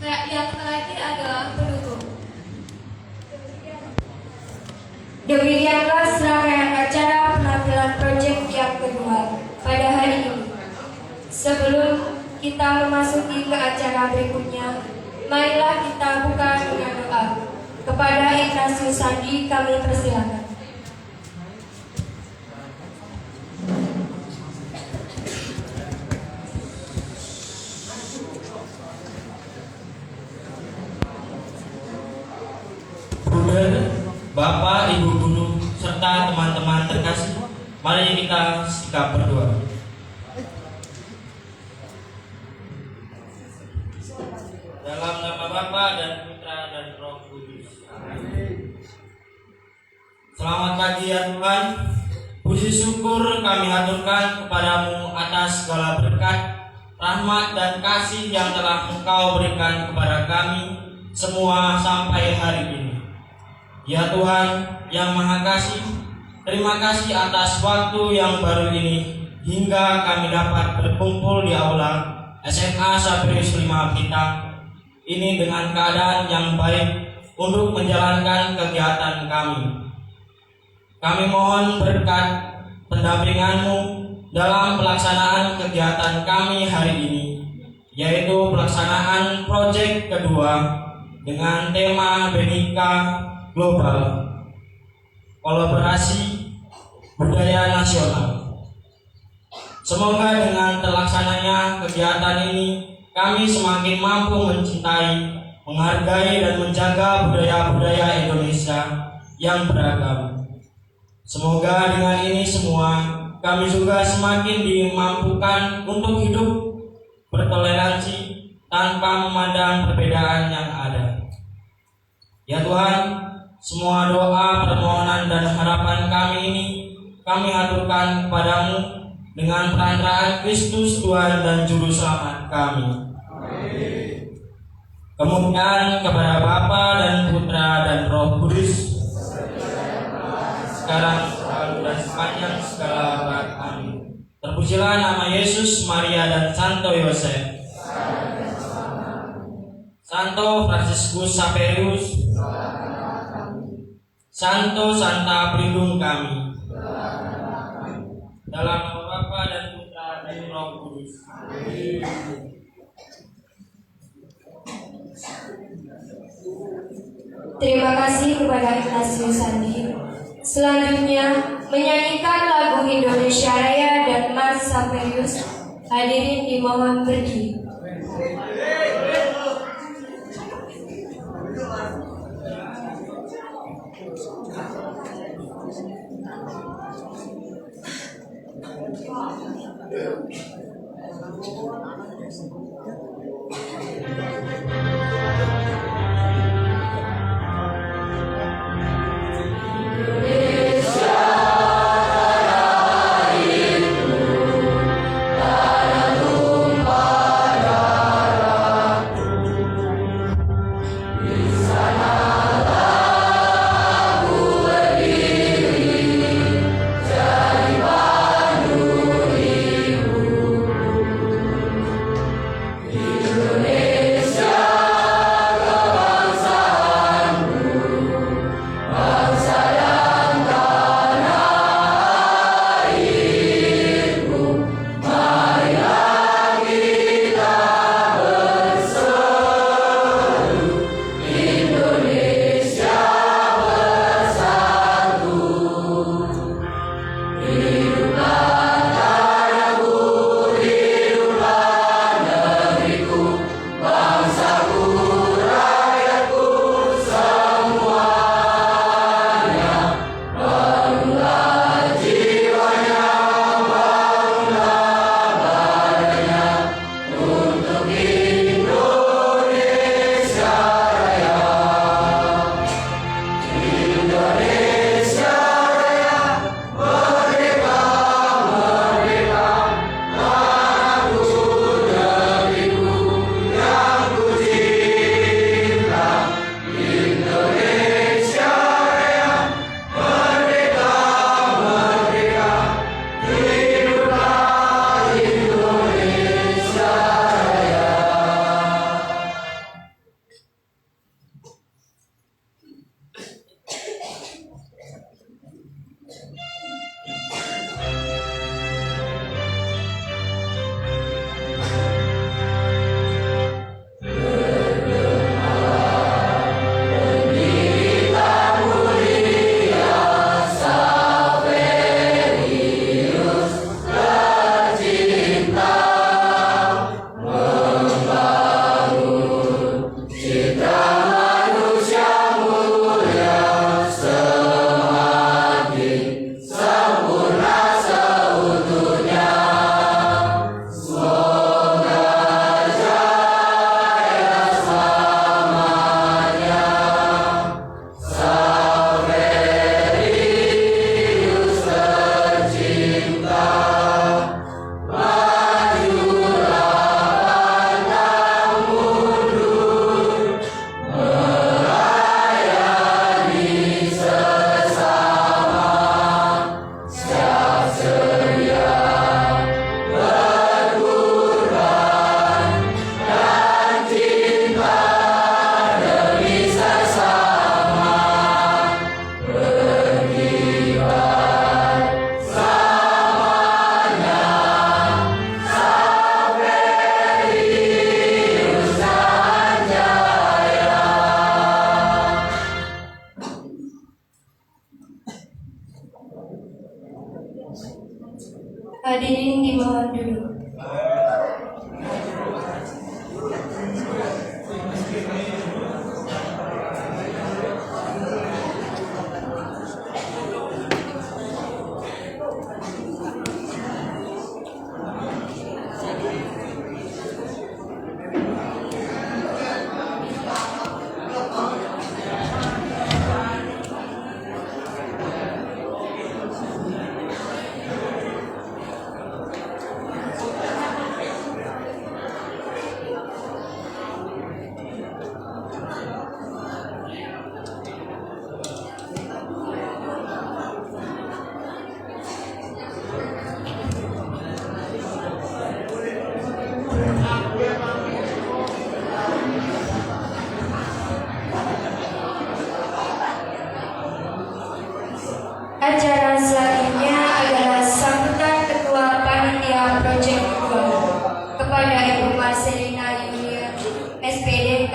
Yang terakhir adalah penutup. Demikianlah serangkaian acara penampilan proyek yang kedua pada hari ini. Sebelum kita memasuki ke acara berikutnya, marilah kita buka dengan doa. Kepada Ignatius Sandi kami persilakan. Bapak, Ibu Guru, serta teman-teman terkasih, mari kita sikap berdoa. Dalam nama Bapa dan Putra dan Roh Kudus. Selamat pagi ya Tuhan. Puji syukur kami haturkan kepadamu atas segala berkat, rahmat dan kasih yang telah Engkau berikan kepada kami semua sampai hari ini. Ya Tuhan yang Maha Kasih, terima kasih atas waktu yang baru ini hingga kami dapat berkumpul di aula SMA Saperius 5 Blitar ini dengan keadaan yang baik untuk menjalankan kegiatan kami. Kami mohon berkat pendampingan-Mu dalam pelaksanaan kegiatan kami hari ini, yaitu pelaksanaan proyek kedua dengan tema Bhinneka Global, kolaborasi budaya nasional. Semoga dengan terlaksananya kegiatan ini, kami semakin mampu mencintai, menghargai dan menjaga budaya-budaya Indonesia yang beragam. Semoga dengan ini semua, kami juga semakin dimampukan untuk hidup bertoleransi tanpa memandang perbedaan yang ada. Ya Tuhan, semua doa, permohonan, dan harapan kami ini kami haturkan kepadamu dengan perantaraan Kristus Tuhan dan Juru Selamat kami. Kemuliaan kepada Bapa dan Putra dan Roh Kudus, sekarang selalu dan sepanjang segala abad. Amin. Terpujilah nama Yesus, Maria, dan Santo Yosef. Santo Fransiskus Saperius, Santo Santa pelindung kami. Dalam nama Bapa dan Putra dan Roh Kudus. Terima kasih kepada Ignatius Sandi. Selanjutnya menyanyikan lagu Indonesia Raya dan Mars Saperius. Hadirin dimohon berdiri. Tumpah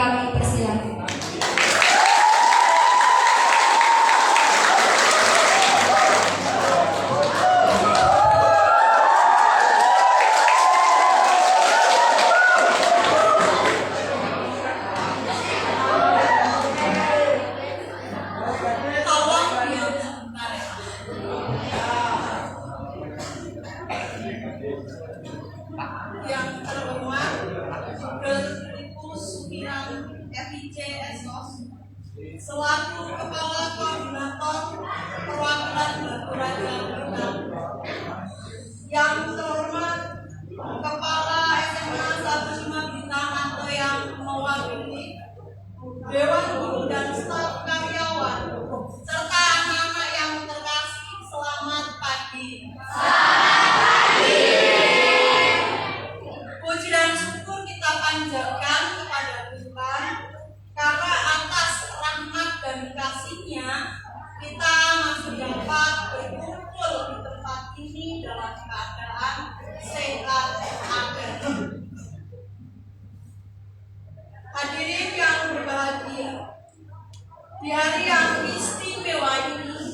kami persilakan. Yang terhormat Ibu Sumiran FIC Esos selaku Kepala Koordinator Perwakilan Batu Raja Bintang, yang terhormat Kepala SMA 15 Bintang atau yang mewakili Dewan Guru dan staf karyawan serta anak-anak yang terkasih, selamat pagi. Puji dan syukur kita panjatkan kepada Tuhan karena atas rahmat dan kasih-Nya kita masih dapat berkumpul di tempat ini dalam keadaan sehat agar. Hadirin yang berbahagia, di hari yang istimewa ini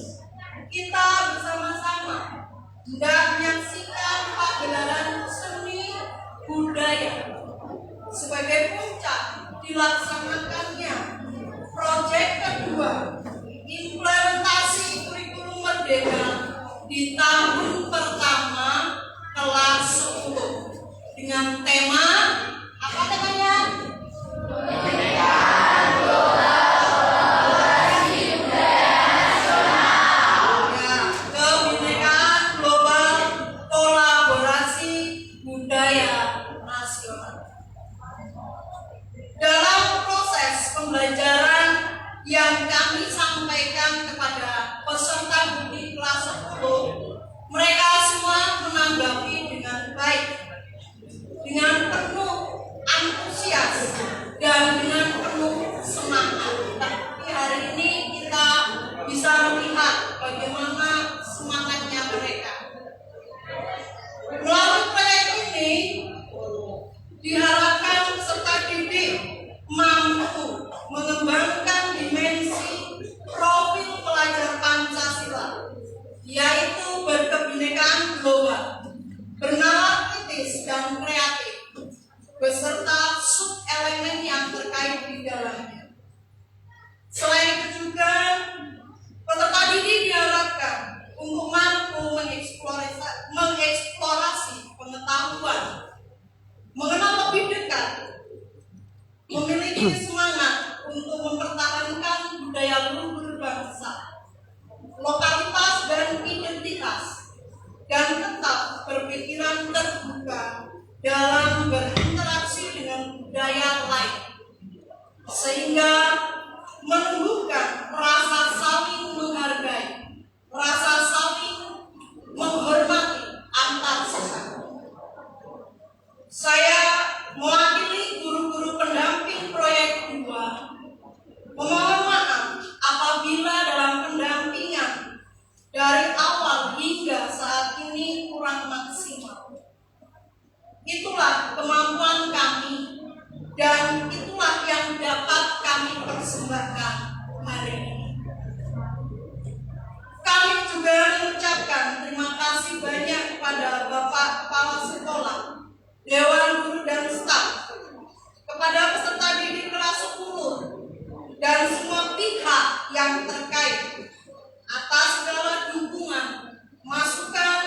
kita bersama-sama hendak menyaksikan pagelaran seni budaya sebagai puncak dilaksanakannya proyek kedua implementasi kurikulum merdeka di tahun pertama kelas 10 dengan tema apa temanya? Kebinekaan global kolaborasi budaya nasional. Dalam proses pembelajaran yang kami sampaikan kepada peserta didik kelas 10, mereka semua menanggapi dengan baik, dengan penuh antusias dan dengan penuh semangat. Tapi hari ini kita bisa melihat bagaimana semangatnya mereka. Melalui proyek ini diharapkan peserta didik mampu mengembangkan dimensi profil pelajar Pancasila, yaitu berkebinekaan global, bernalar kritis dan kreatif, beserta sub-elemen yang terkait di dalamnya. Selain itu juga, peserta didik diharapkan untuk mampu mengeksplorasi pengetahuan, mengenal lebih dekat, memiliki semangat untuk mempertahankan budaya luhur bangsa, lokalitas dan identitas, dan tetap berpikiran terbuka dalam berinteraksi dengan budaya lain, sehingga menumbuhkan rasa saling menghargai, rasa saling menghormati antar sesama. Saya mewakili guru-guru pendamping proyek 2 memohon maaf apabila dalam pendampingan dari awal hingga saat ini kurang maksimal. Itulah kemampuan kami dan itulah yang dapat kami persembahkan hari ini. Kami juga mengucapkan terima kasih banyak kepada Bapak Kepala Sekolah, Dewan Guru dan staf, kepada peserta didik kelas 10 dan semua pihak yang terkait atas segala dukungan, masukan,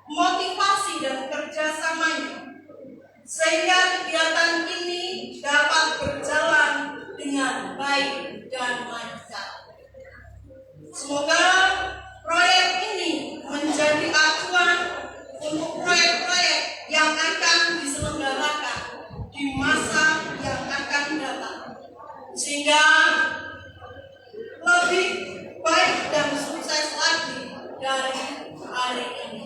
motivasi dan kerjasamanya, sehingga kegiatan ini dapat berjalan dengan baik dan lancar. Semoga proyek ini menjadi acuan untuk proyek-proyek yang akan diselenggarakan di masa yang akan datang, sehingga lebih baik dan sukses lagi dari hari ini.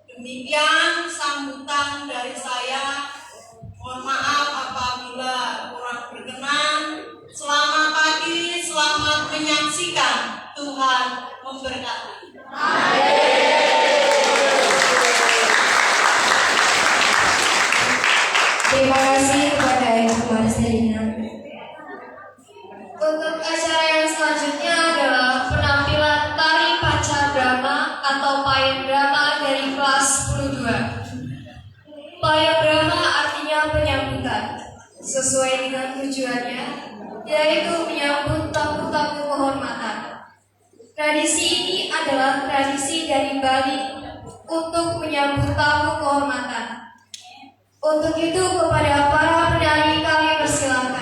Demikian sambutan dari saya. Mohon maaf apabila kurang berkenan. Selamat pagi, selamat menyaksikan. Tuhan memberkati. Terima kasih kepada Ibu Marcelina. Untuk acara yang selanjutnya adalah penampilan tari pancadrama atau payung drama dari kelas 12. Payung drama artinya penyambutan, sesuai dengan tujuannya, yaitu menyambut tamu-tamu kehormatan. Tradisi ini adalah tradisi dari Bali untuk menyambut tamu kehormatan. Untuk itu kepada para penari kami persilakan.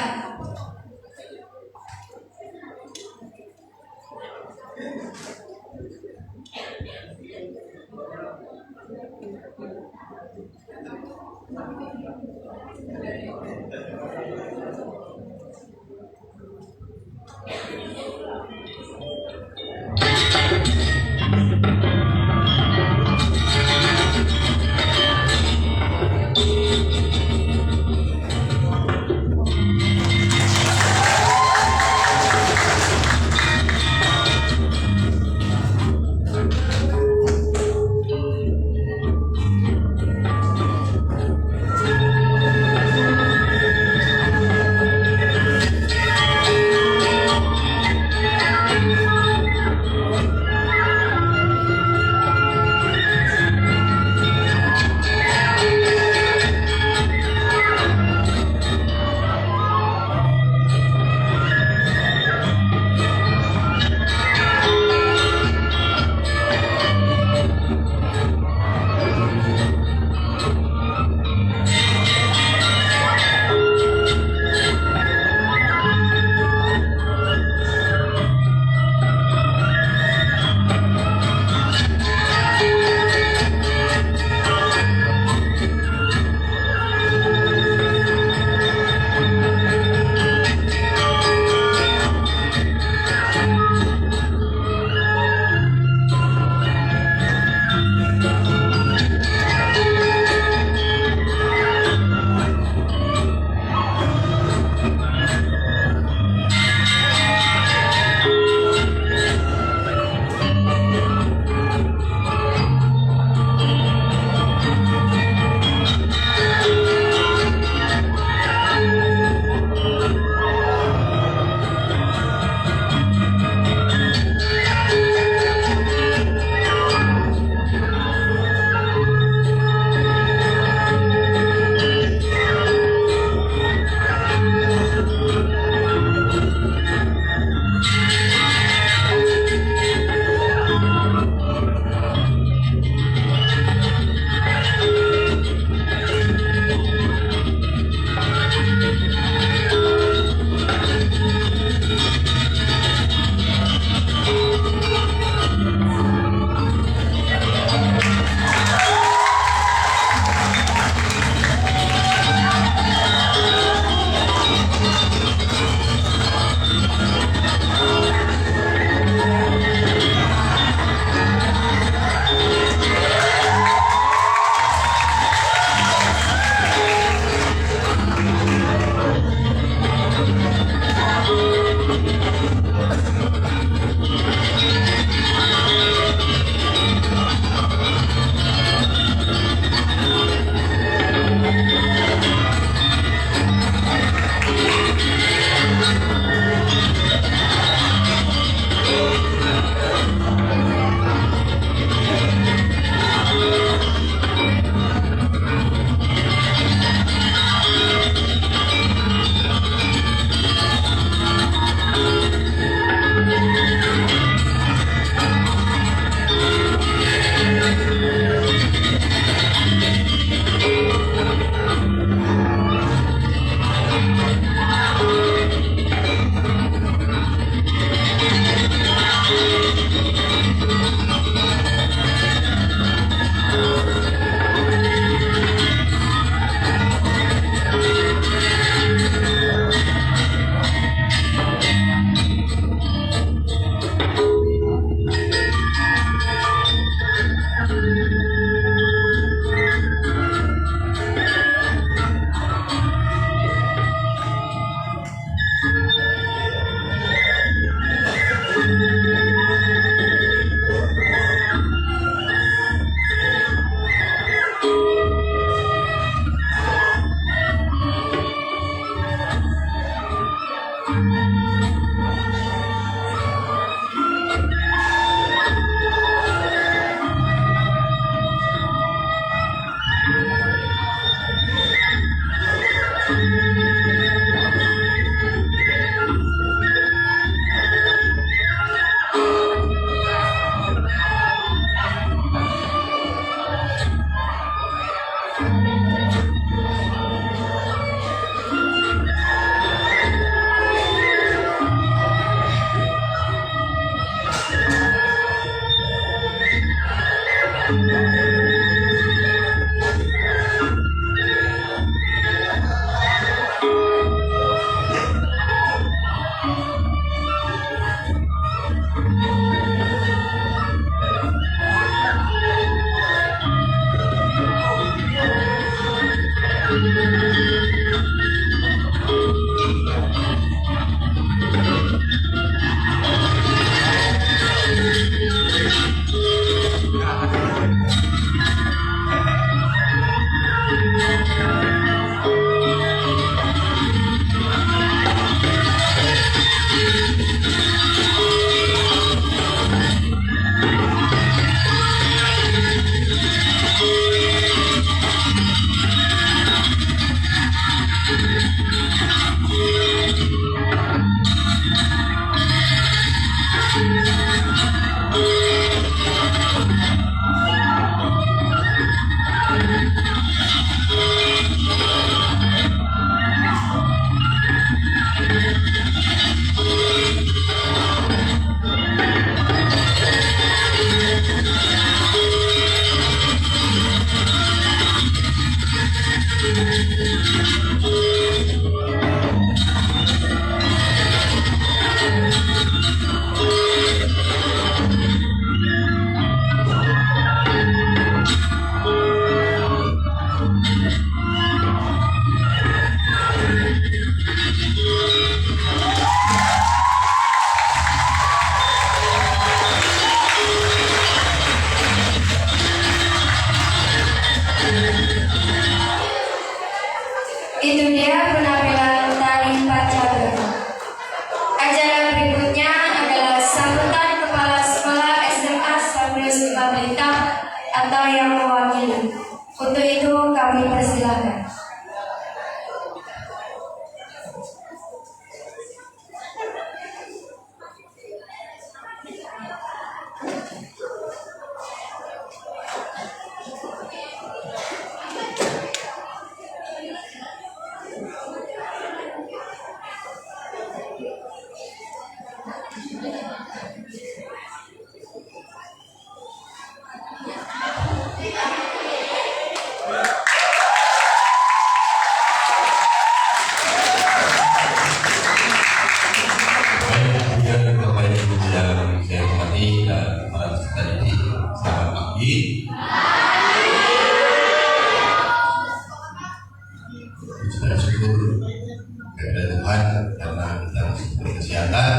Tuhan karena kita diberi kesehatan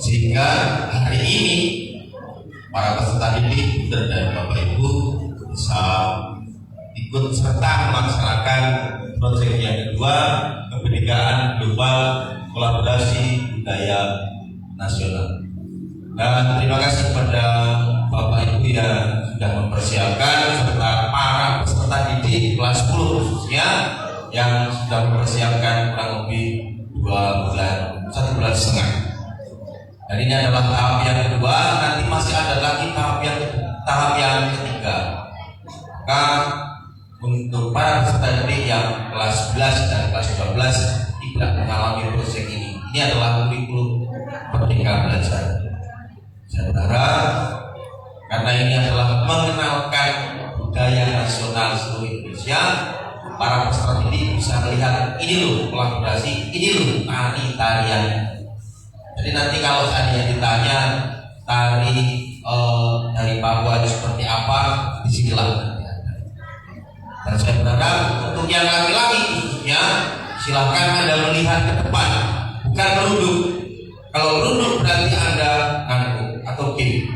sehingga hari ini para peserta didik dan Bapak Ibu bisa ikut serta melaksanakan proyek yang kedua, kebinekaan global kolaborasi budaya nasional. Dan terima kasih kepada Bapak Ibu yang sudah mempersiapkan serta para peserta didik kelas 10 khususnya yang sudah mempersiapkan kurang lebih 1 bulan setengah. Dan ini adalah tahap yang kedua, nanti masih ada lagi tahap yang ketiga. Maka untuk para peserta didik yang kelas 11 dan kelas 12 tidak mengalami proses ini adalah kurikulum Merdeka Belajar. Saya berharap karena ini adalah mengenalkan budaya nasional seluruh Indonesia, para peserta didik bisa melihat ini loh kolaborasi, ini loh tarian. Jadi nanti kalau saya ditanya tari dari Papua itu seperti apa, disinilah nanti ada. Dan saya berharap untuk yang laki-laki khususnya silakan Anda melihat ke depan, bukan merunduk. Kalau merunduk berarti Anda ngantuk atau game.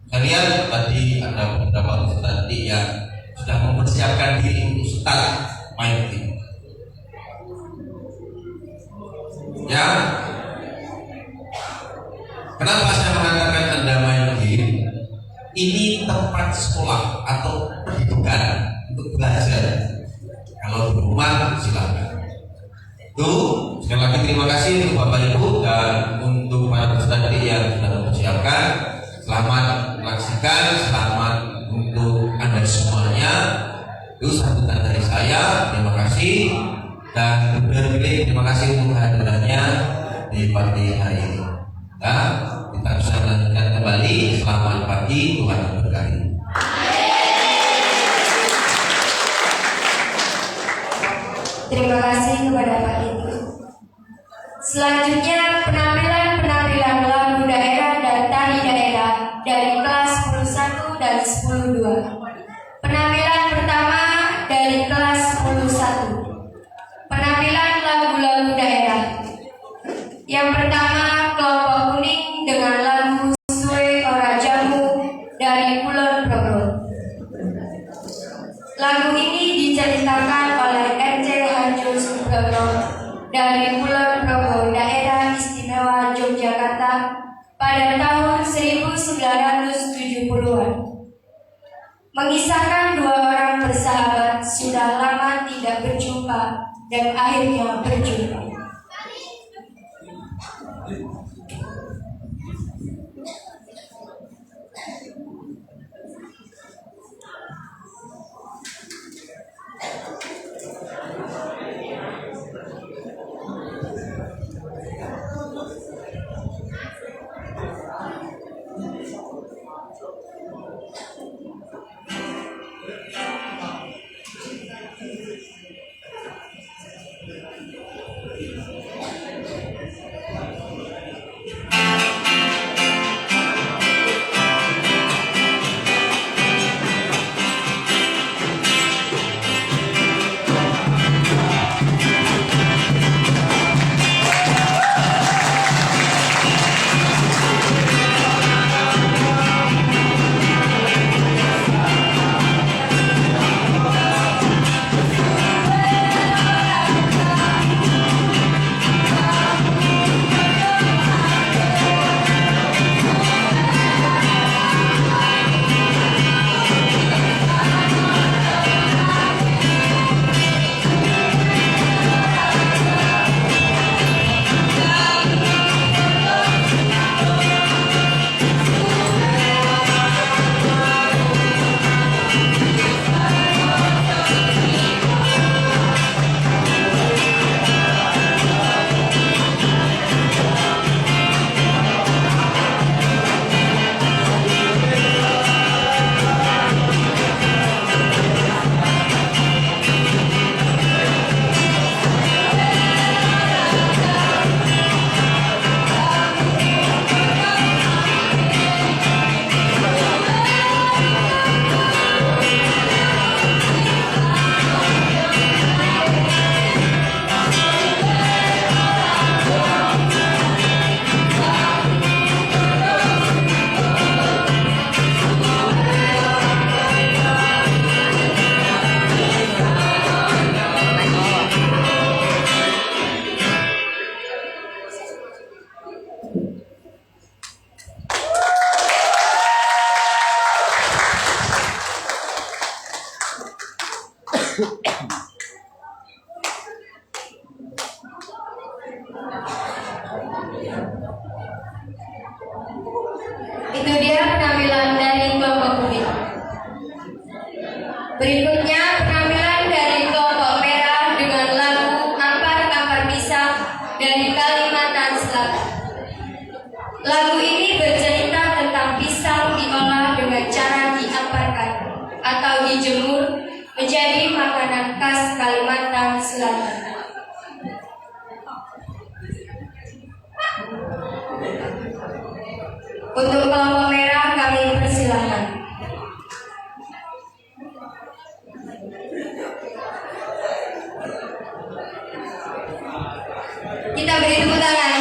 Saya lihat tadi ada beberapa peserta didik yang sudah mempersiapkan diri untuk start main game. Ya, kenapa saya mengatakan Anda main game? Ini tempat sekolah atau pendidikan untuk belajar. Kalau di rumah silakan. Sekali lagi terima kasih untuk Bapak Ibu dan untuk para peserta didik yang sudah mempersiapkan. Selamat menyaksikan, selamat untuk Anda semuanya. Itu sambutan dari saya. Terima kasih dan terima kasih untuk kehadirannya di pagi hari ini. Nah, kita bisa melanjutkan kembali. Selamat pagi, Tuhan memberkati. Terima kasih kepada Pak Itu. Selanjutnya penampilan lagu daerah dan tari daerah dari kelas 11 dan 10-2. Penampilan pertama dari kelas 11. Penampilan lagu-lagu daerah. Yang pertama kelompok kuning dengan lagu Suwe Ora Jamu dari Kulon Progo. Lagu ini diceritakan oleh R.C. Harjo Subrono dari Kulon Progo, daerah istimewa Yogyakarta pada tahun 1970-an. Mengisahkan dua orang bersahabat sudah lama tidak berjumpa dan akhirnya berjumpa. Selatan. Lagu ini bercerita tentang pisang diolah dengan cara diamparkan atau dijemur menjadi makanan khas Kalimantan Selatan. Untuk kelompok merah kami persilakan. Kita beri tepuk tangan.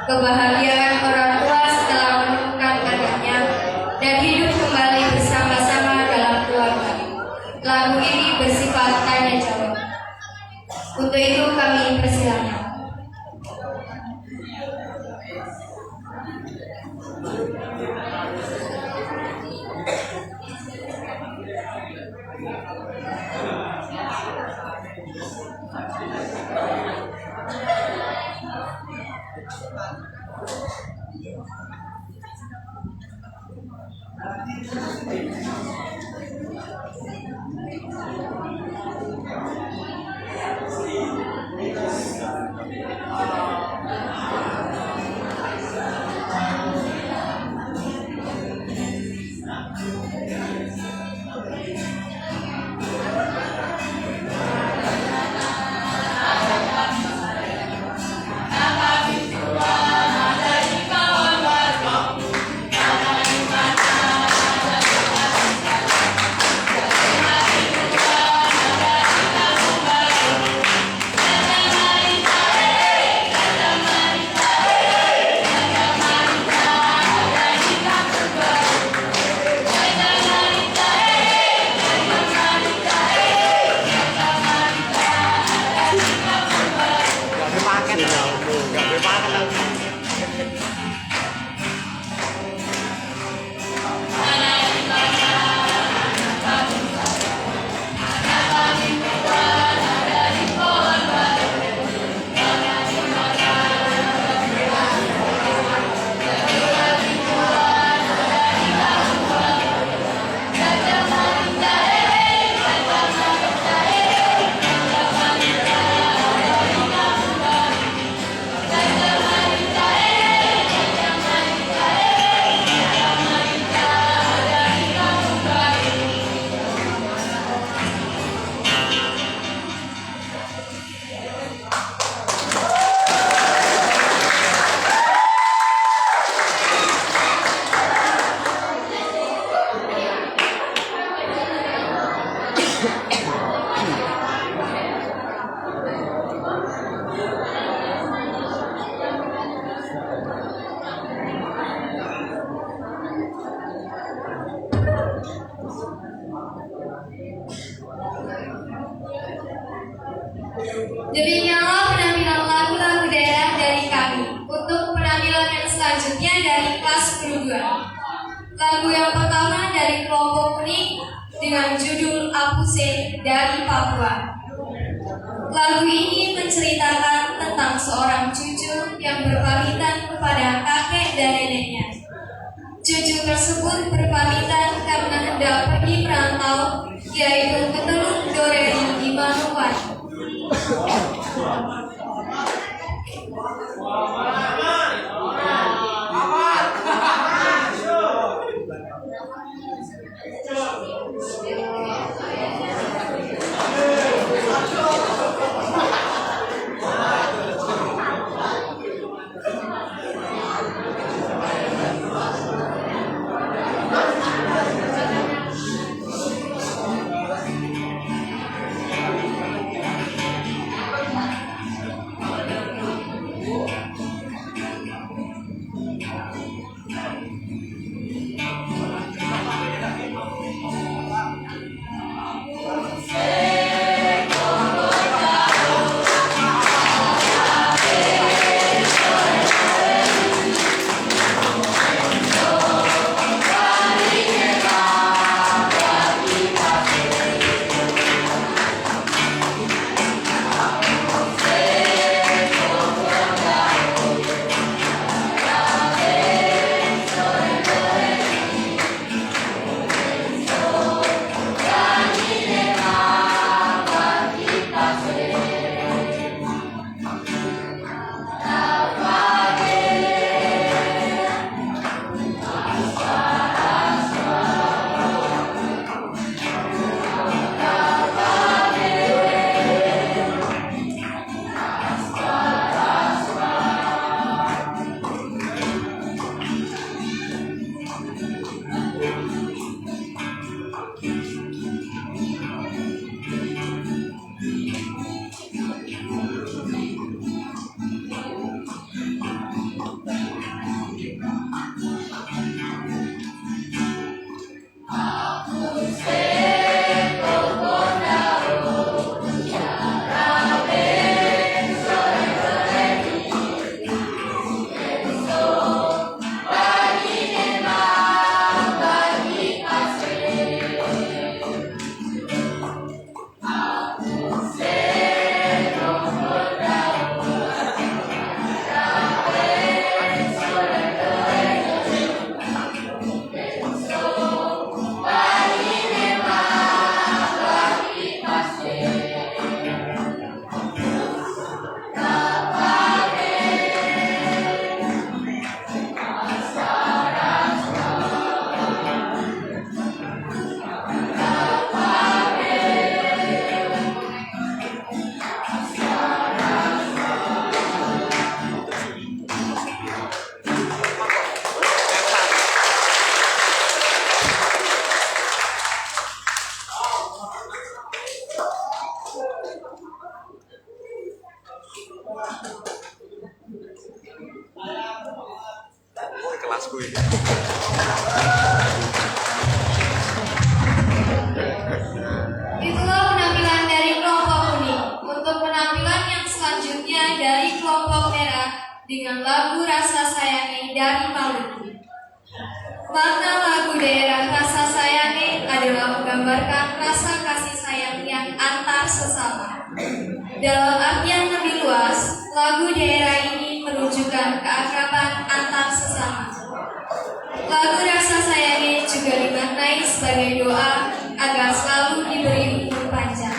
Kebahagiaan orang tua setelah menemukan anaknya dan hidup kembali bersama-sama dalam keluarga. Lagu ini bersifat tanya jawab. Untuk itu kami persilakan. Demikianlah penampilan lagu-lagu daerah dari kami. Untuk penampilan yang selanjutnya dari kelas kedua. Lagu yang pertama dari kelompok kuning dengan judul Apuse dari Papua. Lagu ini menceritakan tentang seorang cucu yang berpamitan kepada kakek dan neneknya. Cucu tersebut berpamitan karena hendak pergi merantau, yaitu ke Teluk Doreri di Manukwan. Kelasku ini. Itulah penampilan dari kelompok kuning. Untuk penampilan yang selanjutnya dari kelompok merah dengan lagu Rasa Sayangi dari Maluku. Makna lagu daerah Rasa Sayangi adalah menggambarkan rasa kasih sayang yang antar sesama. Dalam artian lebih luas, lagu daerah ini menunjukkan keakraban antar sesama. Lagu Rasa Sayangi juga dimaknai sebagai doa agar selalu diberi umur panjang.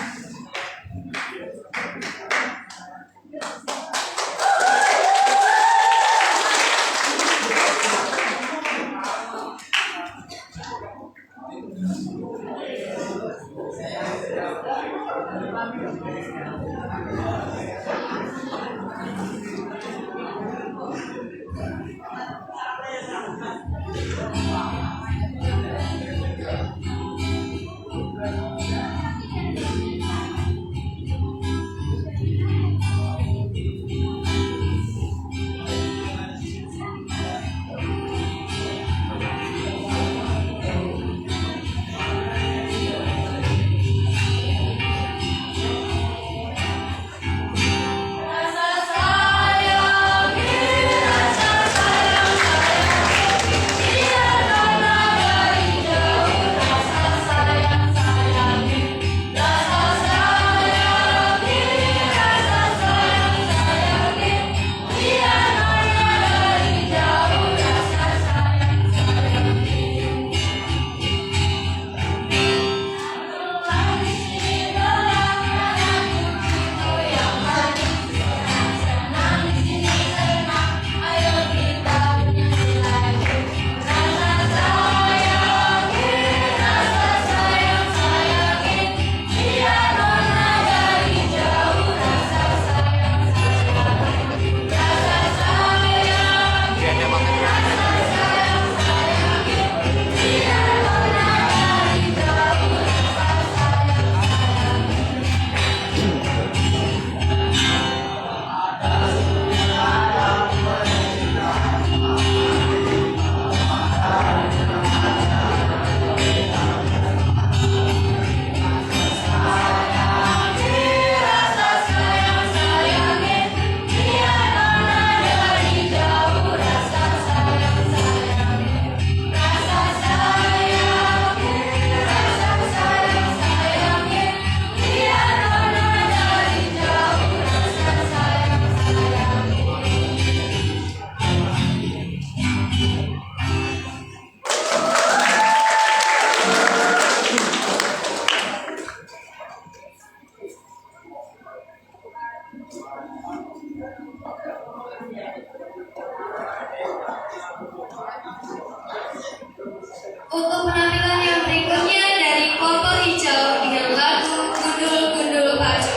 Untuk penampilan yang berikutnya dari kelompok hijau dengan lagu Gundul-Gundul Pacu.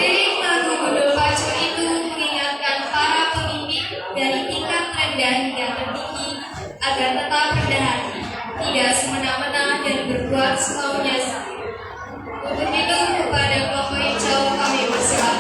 Lirik lagu Gundul Pacu itu mengingatkan para pemimpin dari tingkat rendah hingga tertinggi agar tetap rendah hati, tidak semena-mena dan berbuat semaunya sendiri. Untuk itu kepada kelompok hijau kami persilakan.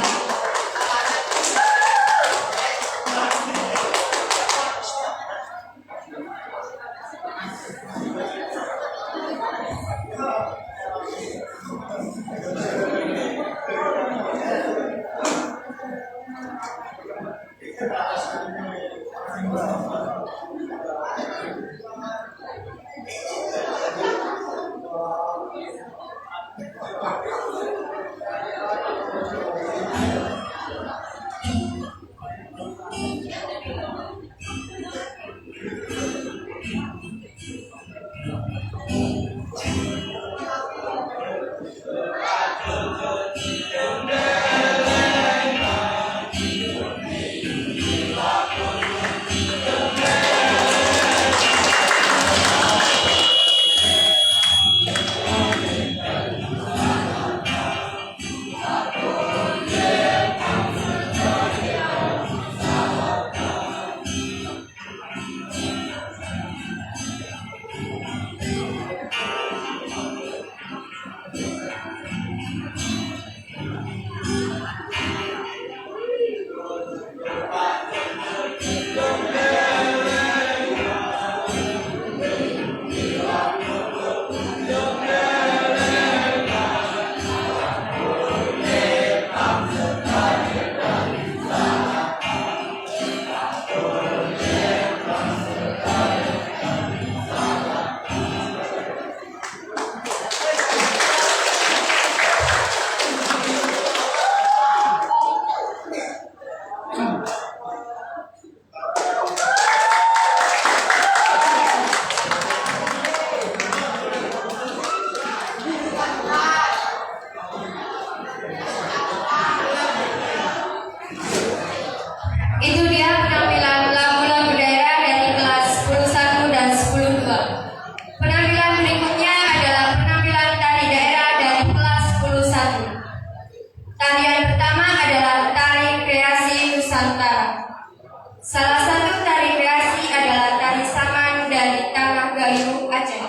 Itu dia penampilan lagu-lagu daerah dari kelas 10.1 dan 10.2. Penampilan berikutnya adalah penampilan tari daerah dari kelas 10.1. Tarian pertama adalah tari kreasi Nusantara. Salah satu tari kreasi adalah tari saman dari Tanah Galuh, Aceh.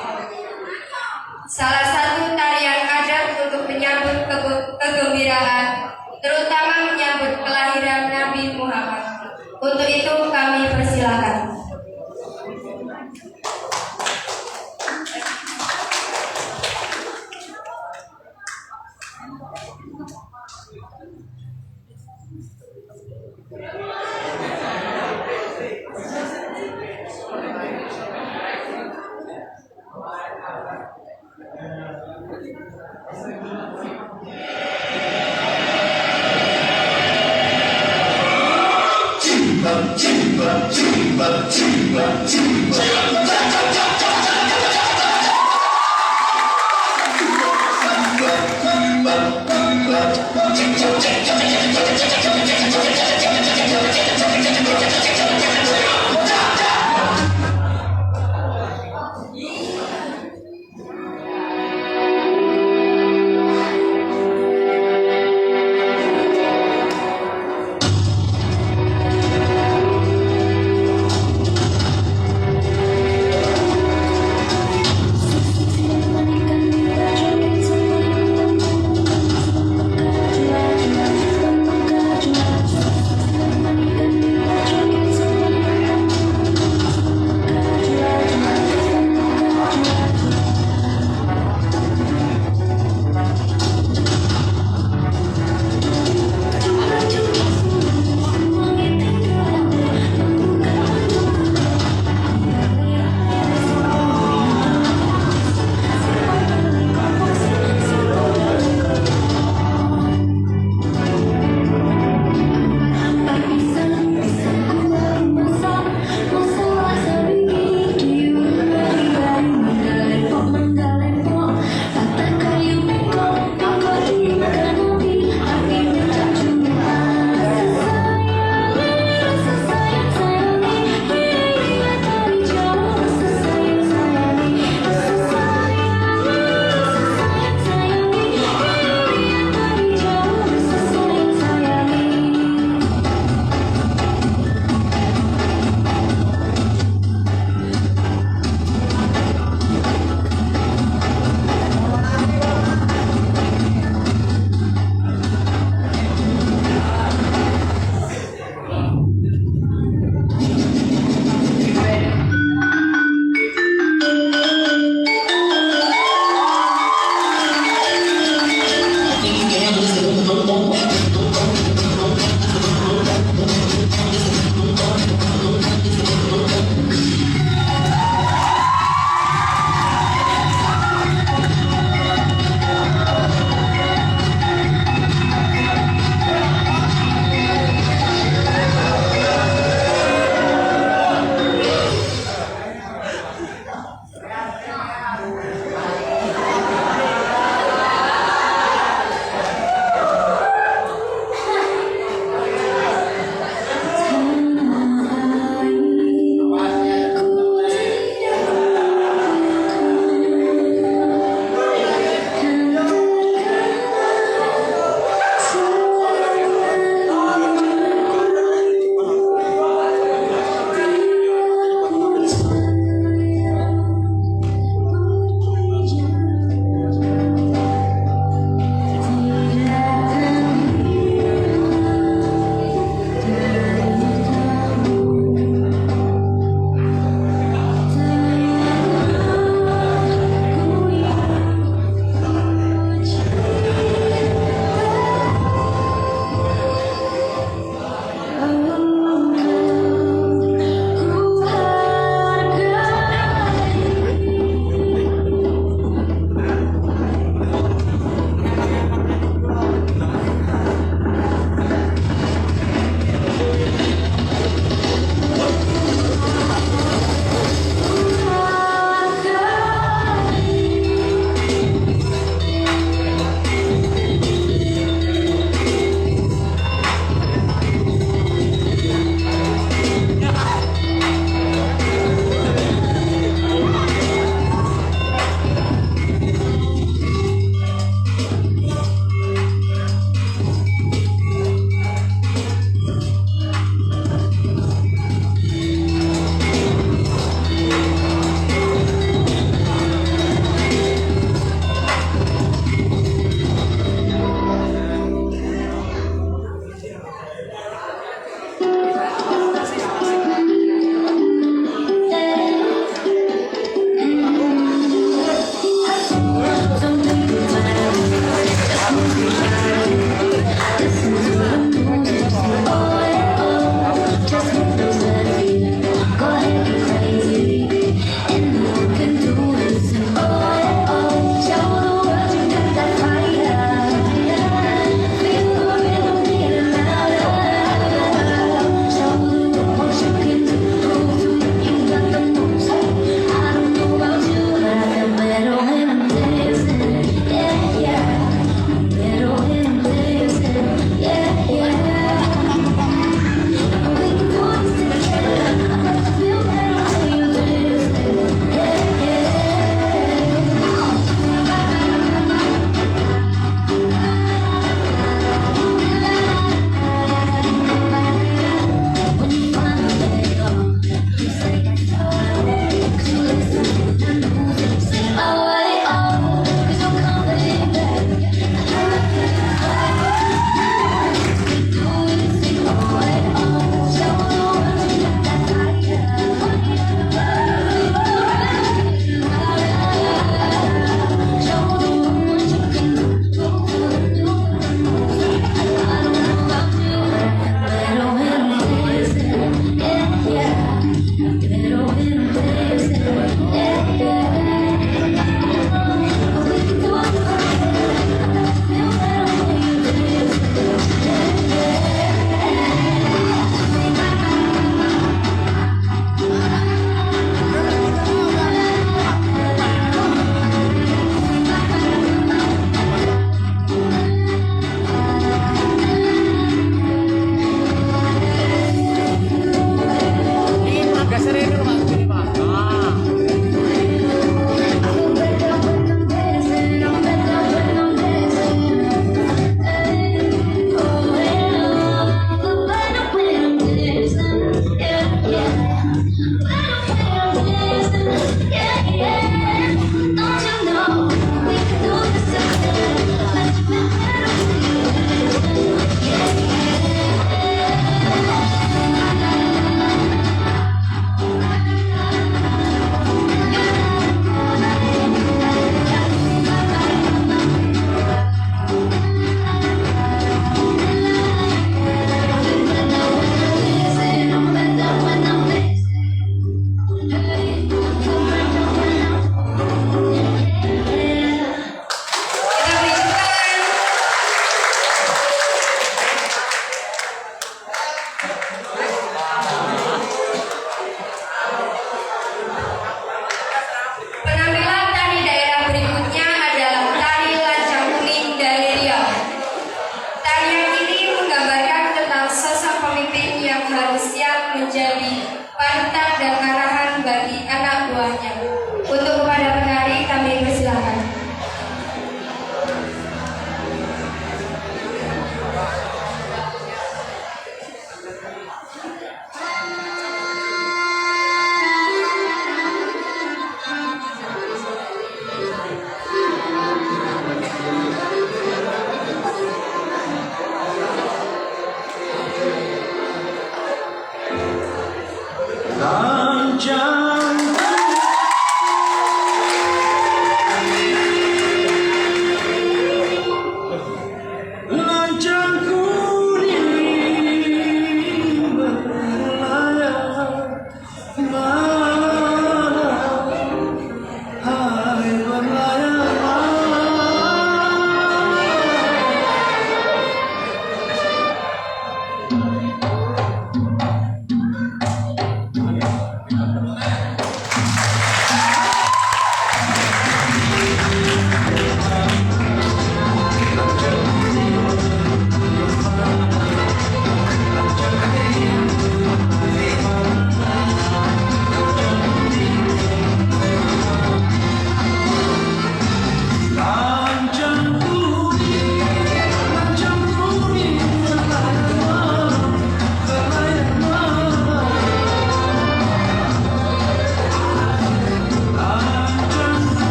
Salah satu tarian adat untuk menyambut kegembiraan, terutama menyambut kelahiran Nabi Muhammad. Untuk itu kami persilakan. Chimba, chimba, chimba, chimba, chimba.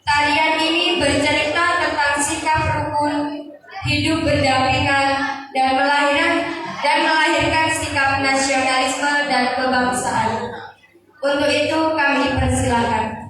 Tarian ini bercerita tentang sikap rukun, hidup berdampingan, dan melahirkan sikap nasionalisme dan kebangsaan. Untuk itu kami persilakan.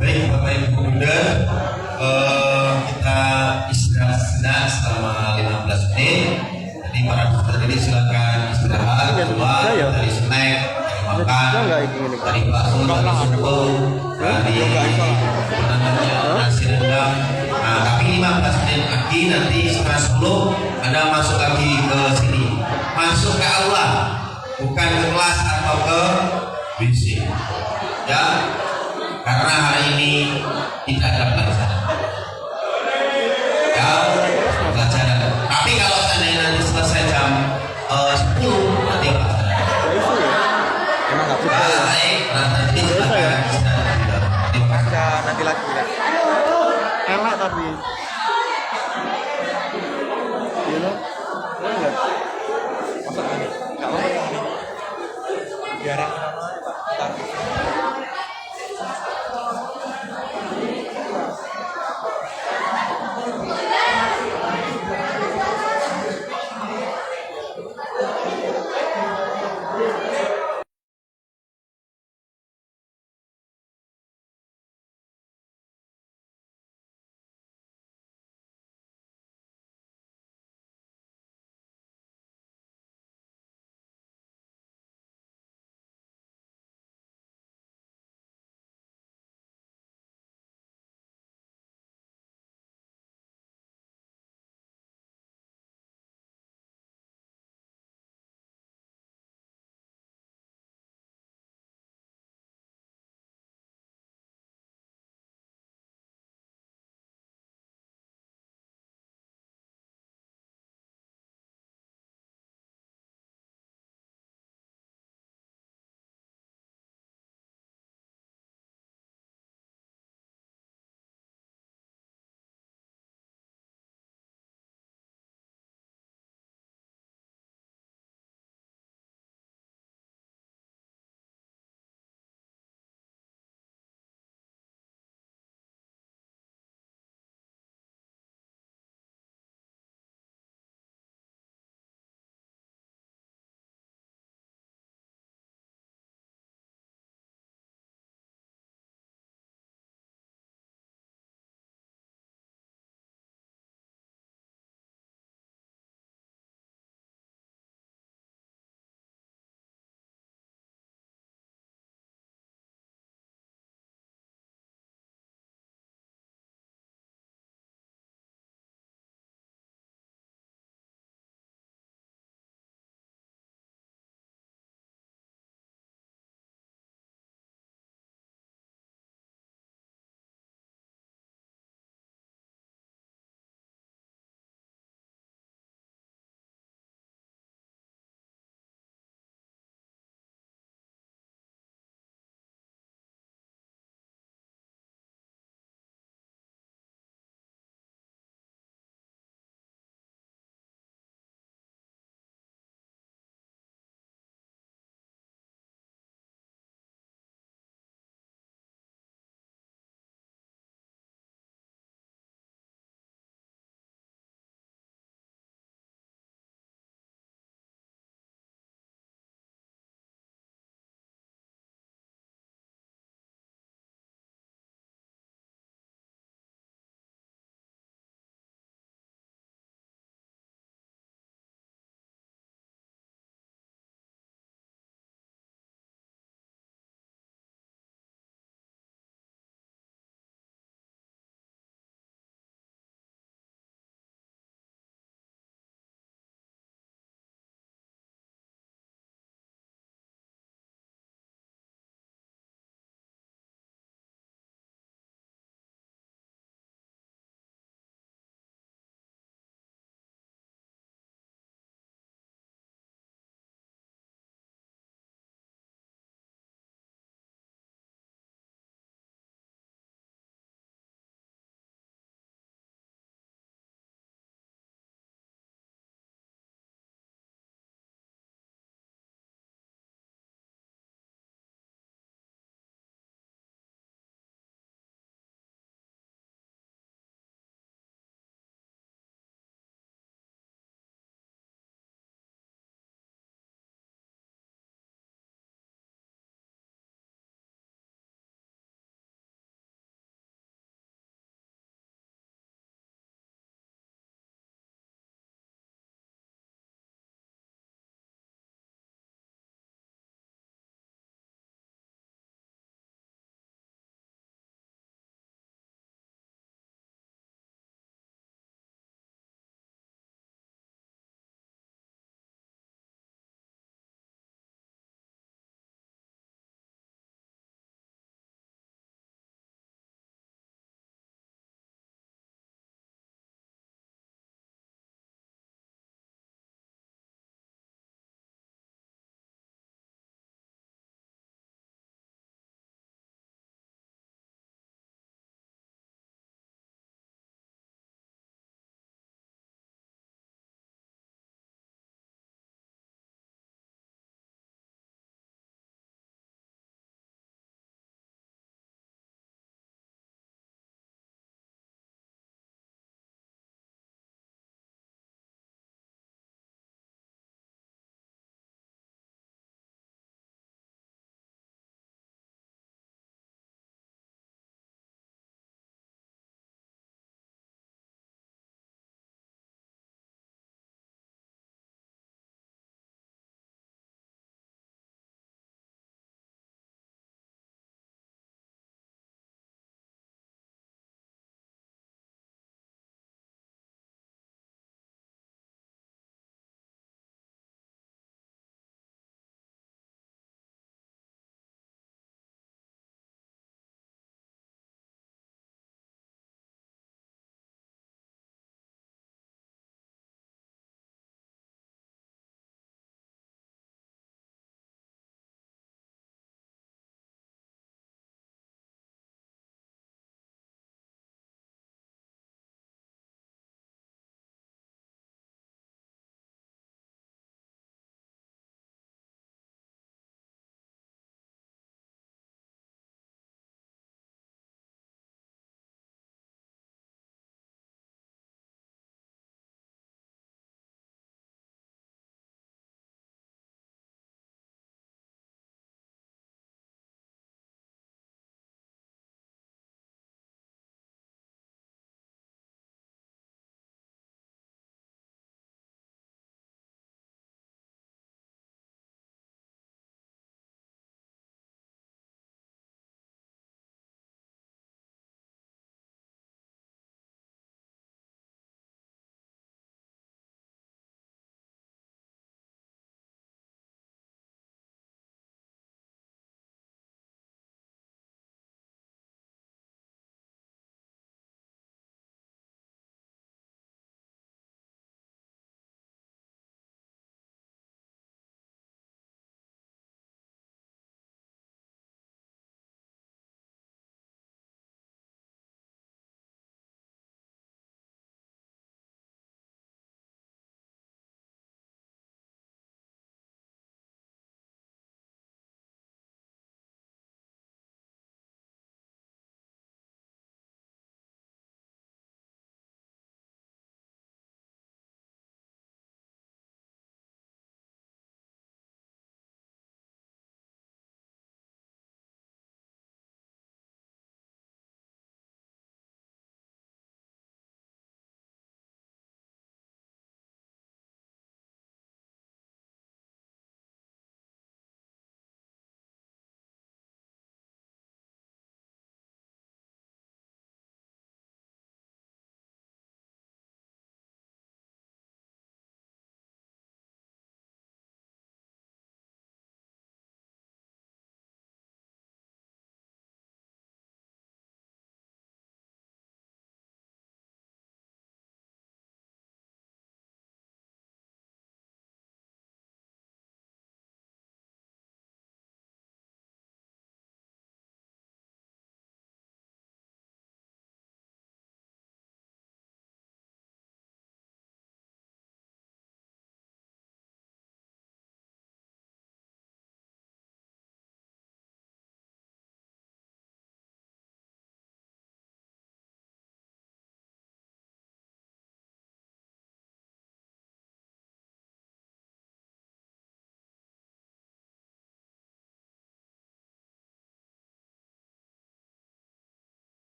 Baik Bapak Ibu Pemuda, kita istirahat sejenak selama 15 menit. Jadi para peserta ini silakan istirahat, keluar dari snack, dari makan, dari bakso, dari soto, dari nasi rendang. Nah, tapi 15 menit lagi nanti setengah 10 Anda masuk lagi ke sini, masuk ke aula, bukan ke kelas atau ke WC. Ya, karena hari ini tidak ada pelajaran. Ya, pelajaran. Tapi kalau seandainya nanti selesai jam 10 nanti pelajaran. Baik, nanti silakan istirahat. Terima kasih. Nanti lagi ya. Enak tapi. You know? Enggak. Masa enggak apa-apa. Biar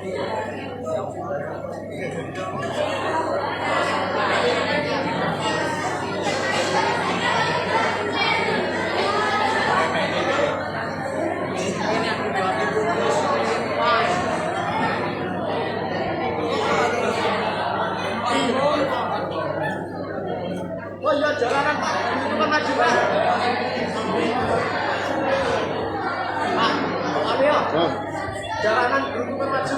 Oh iya jalanan Pak, itu kan maju Pak. Pak, ayo. Jalanan itu kan maju.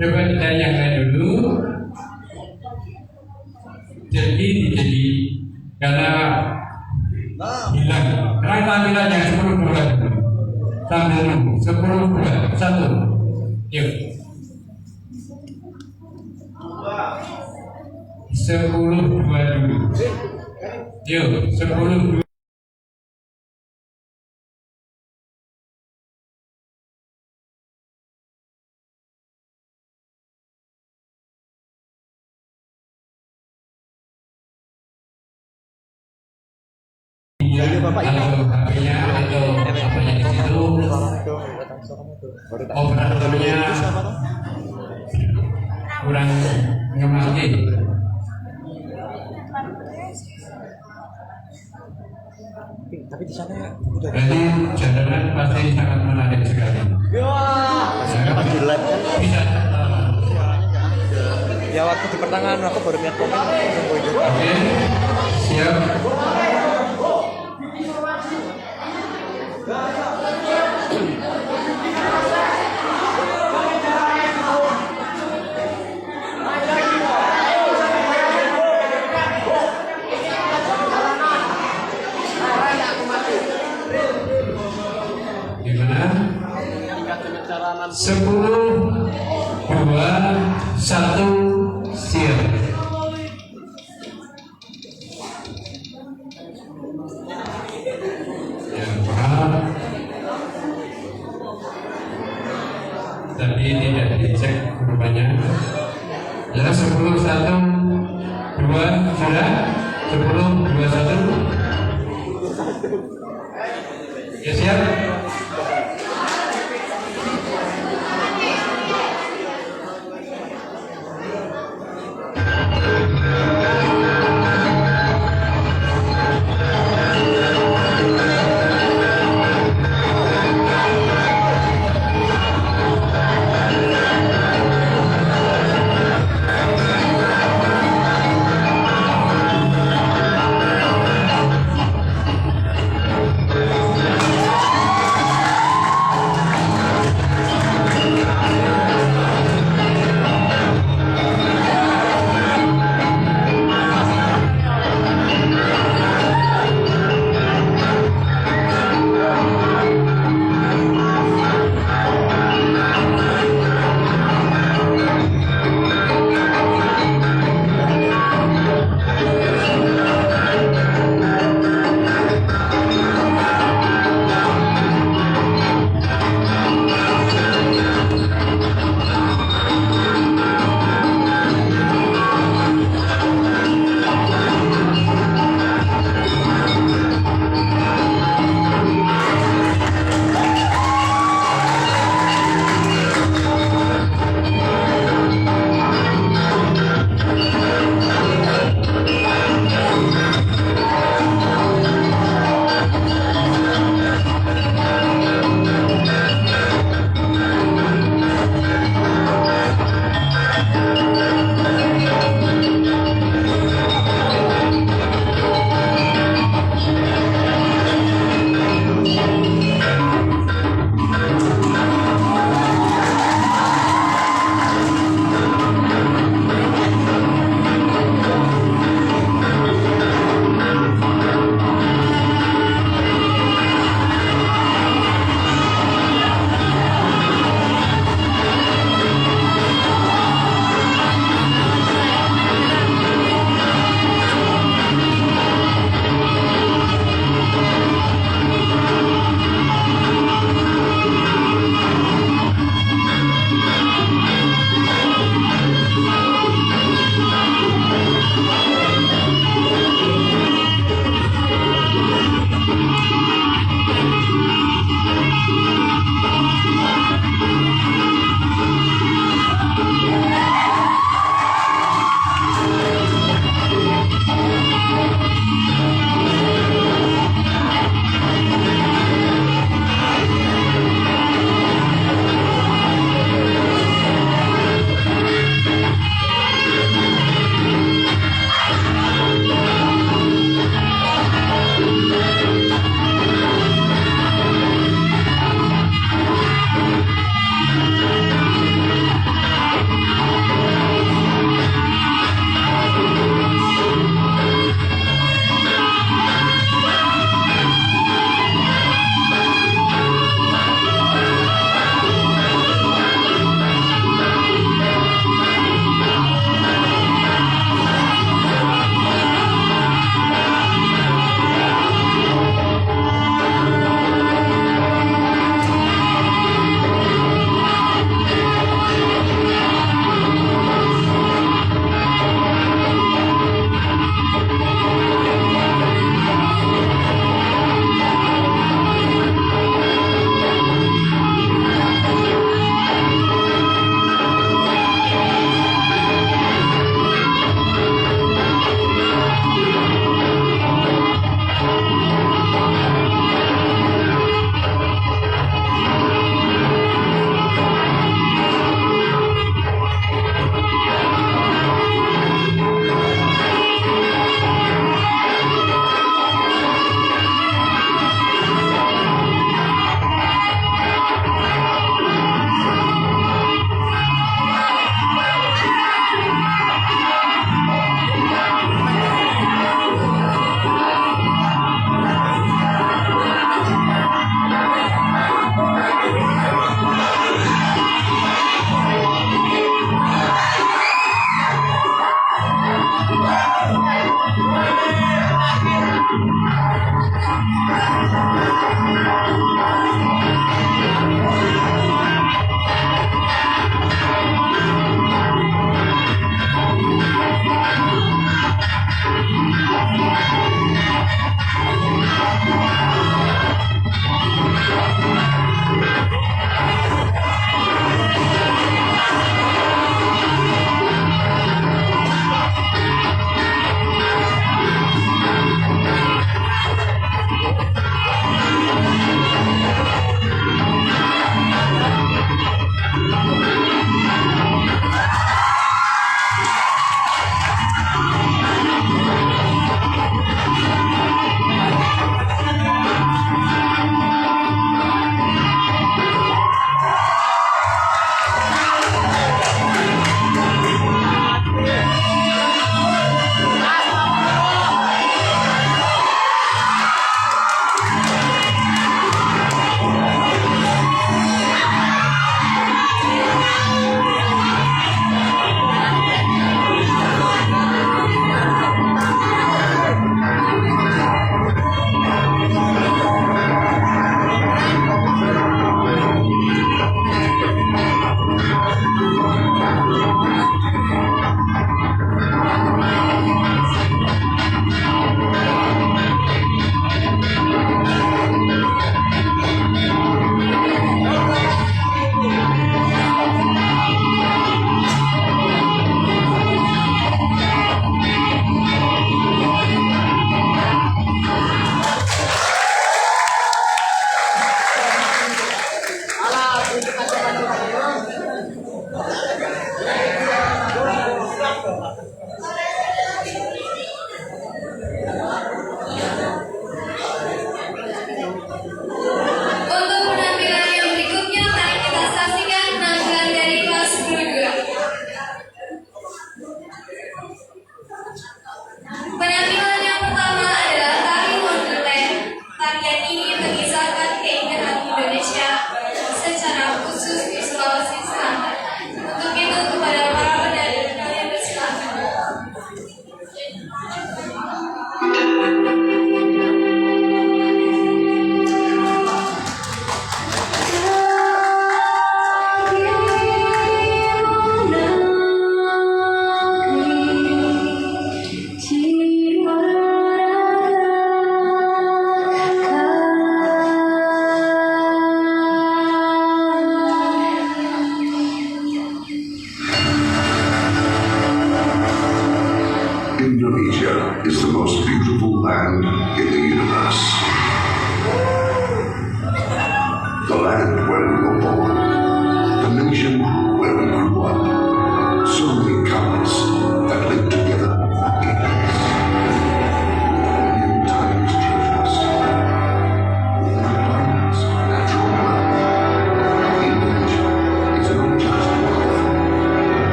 Coba kita yang lain dulu. Jadi karena hilang. Sekarang tampilan yang 10 bulan dulu. Sambil nunggu 10 bulan 1. Yuk. 10 2 dulu. Yuk 10 2. Atau HP-nya atau apanya di situ, operatornya kurang mengerti. Tapi di sana Jadi jalanan pasti sangat menarik sekali. Sangat bisa. ya waktu di pertengahan aku baru lihat komen nunggu itu. Oke, siap. Gimana? 10 2 1 siap. Ya, maaf. Tapi tidak dicek rupanya. Ya 10 1 2 sudah 10 2 1. Ya siap.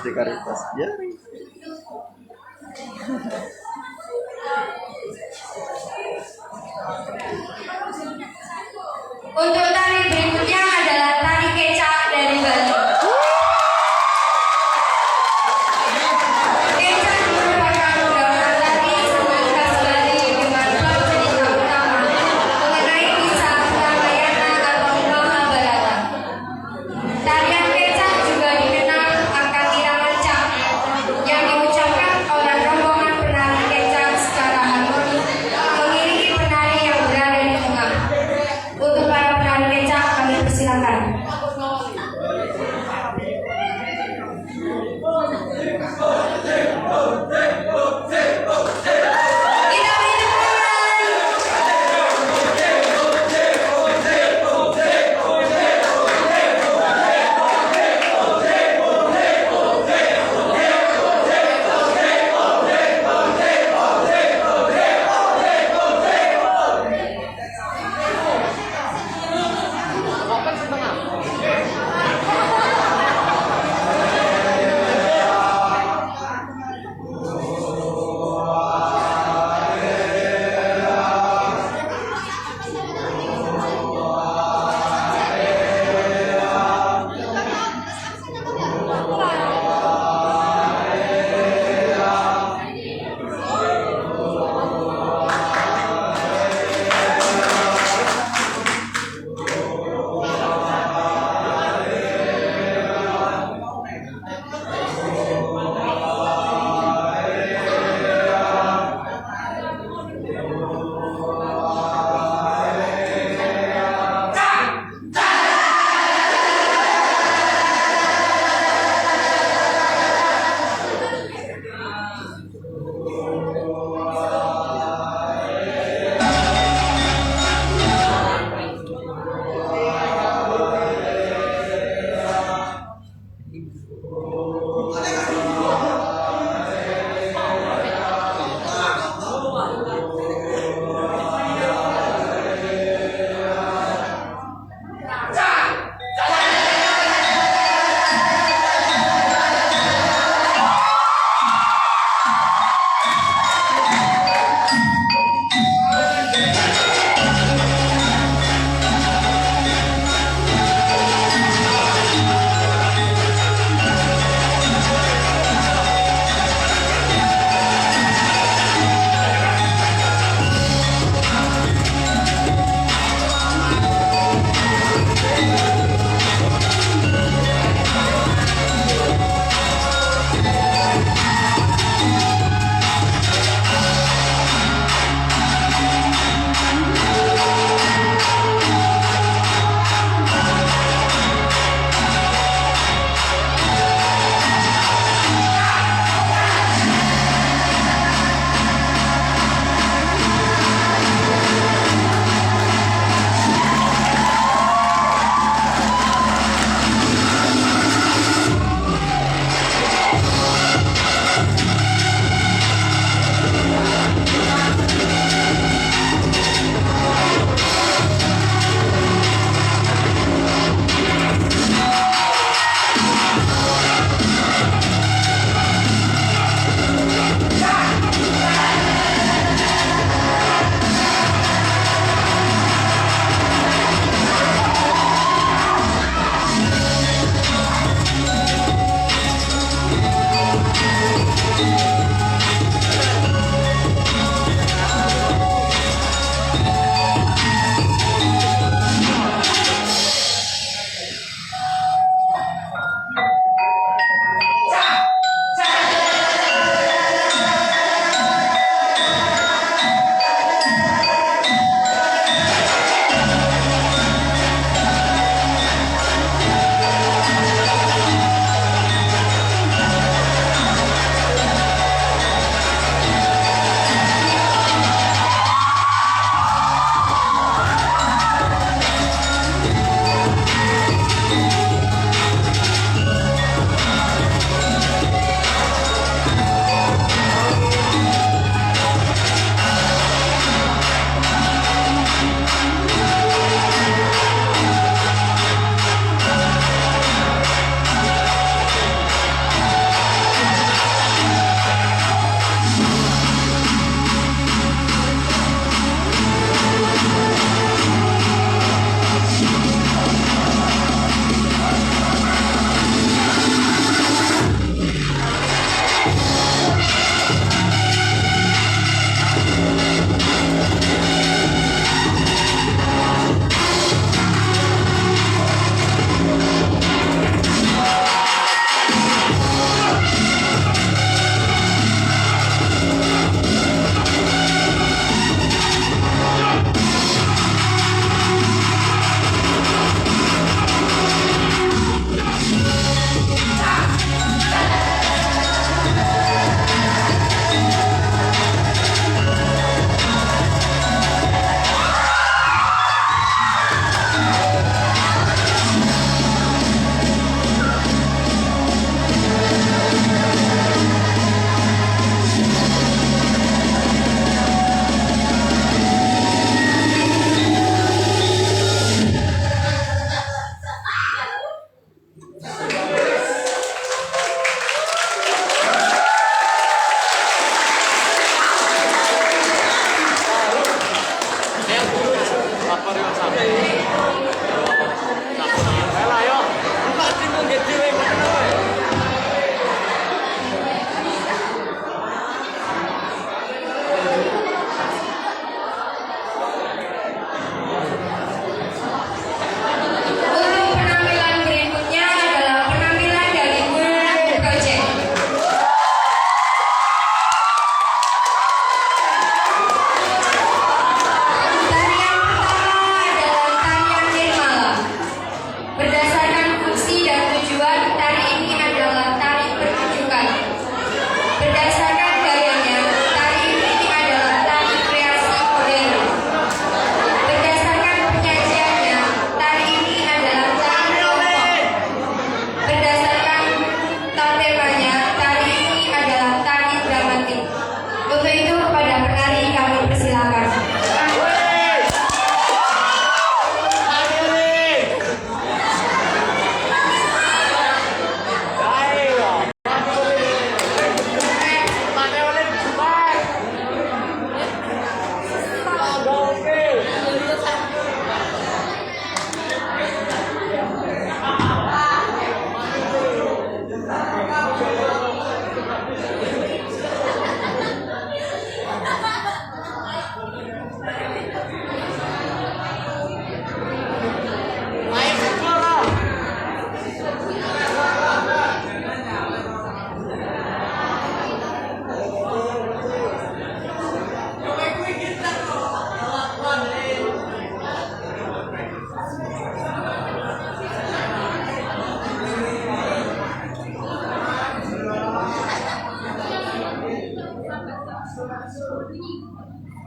SD Karitas. Ya. Untuk tari berikutnya adalah tari kecak dari Bali. Kecak merupakan unggahan tari seni khas Bali dengan plot cerita utama mengenai kisah Ramayana atau Mahabharata. Tarian kecak juga dikenal akan irama cap yang diucapkan oleh rombongan penari kecak secara harmonis mengiringi penari yang berada di tengah. Untuk para penari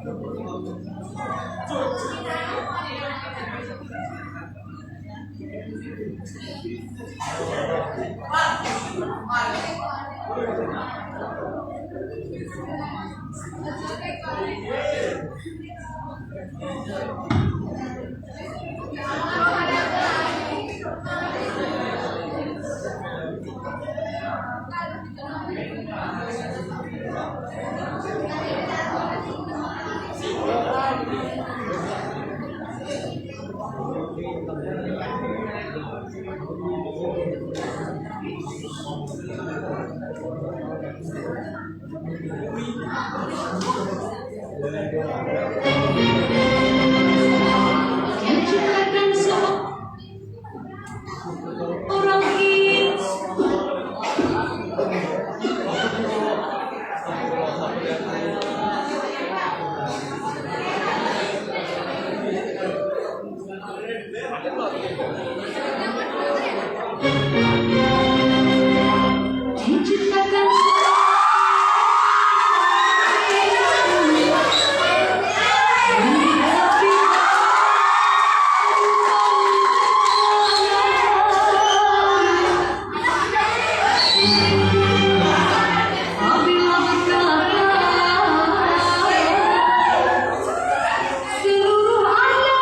Menciptakan orang hits. Menciptakan seluruh alam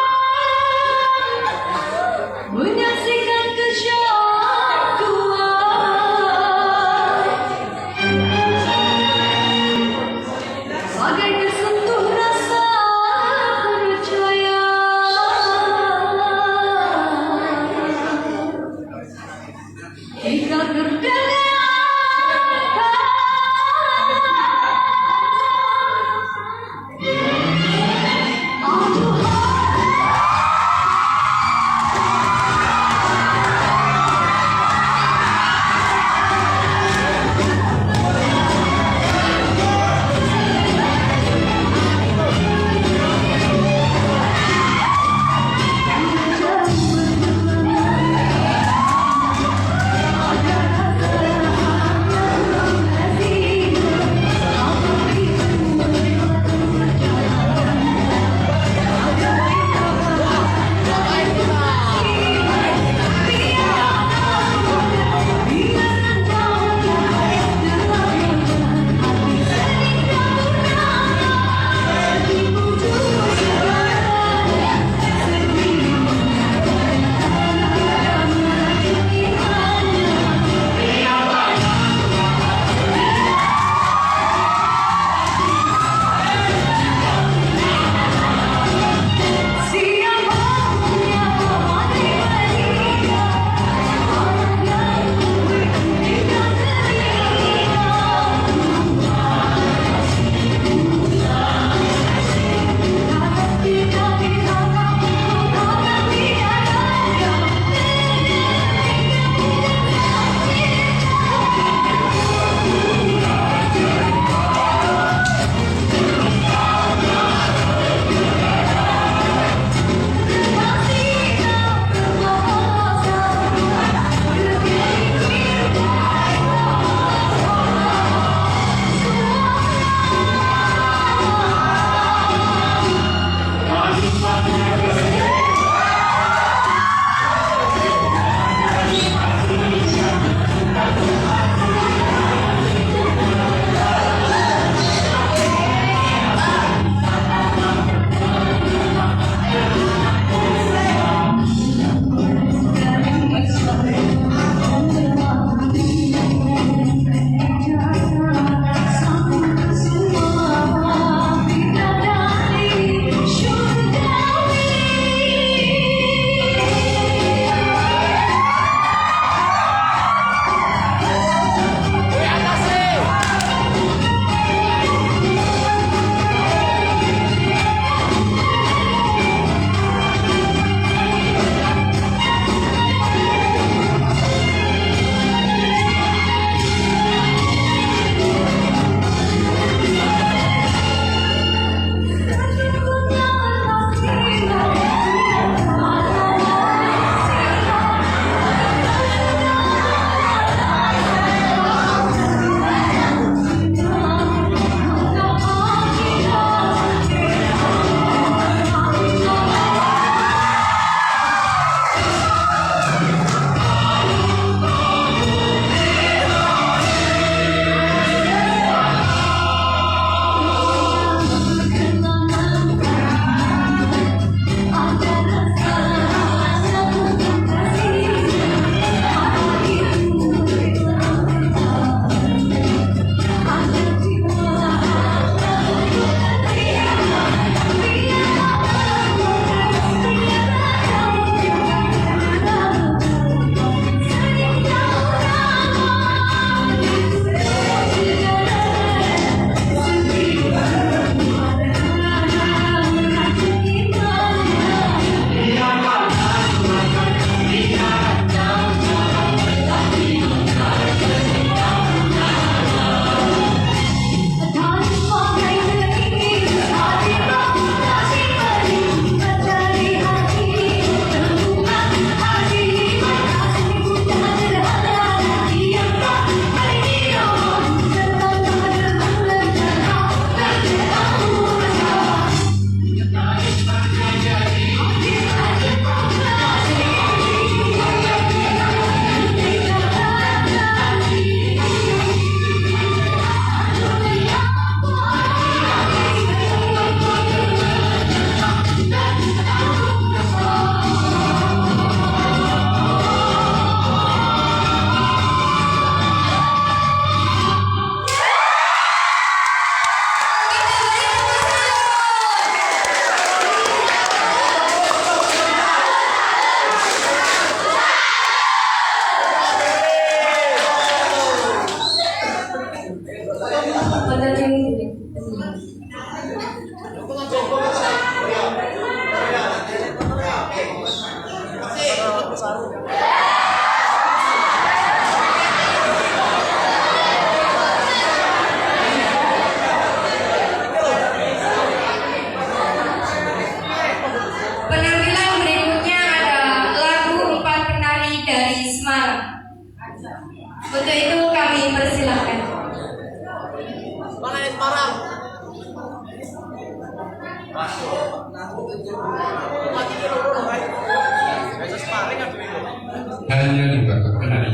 Hanya juga benar.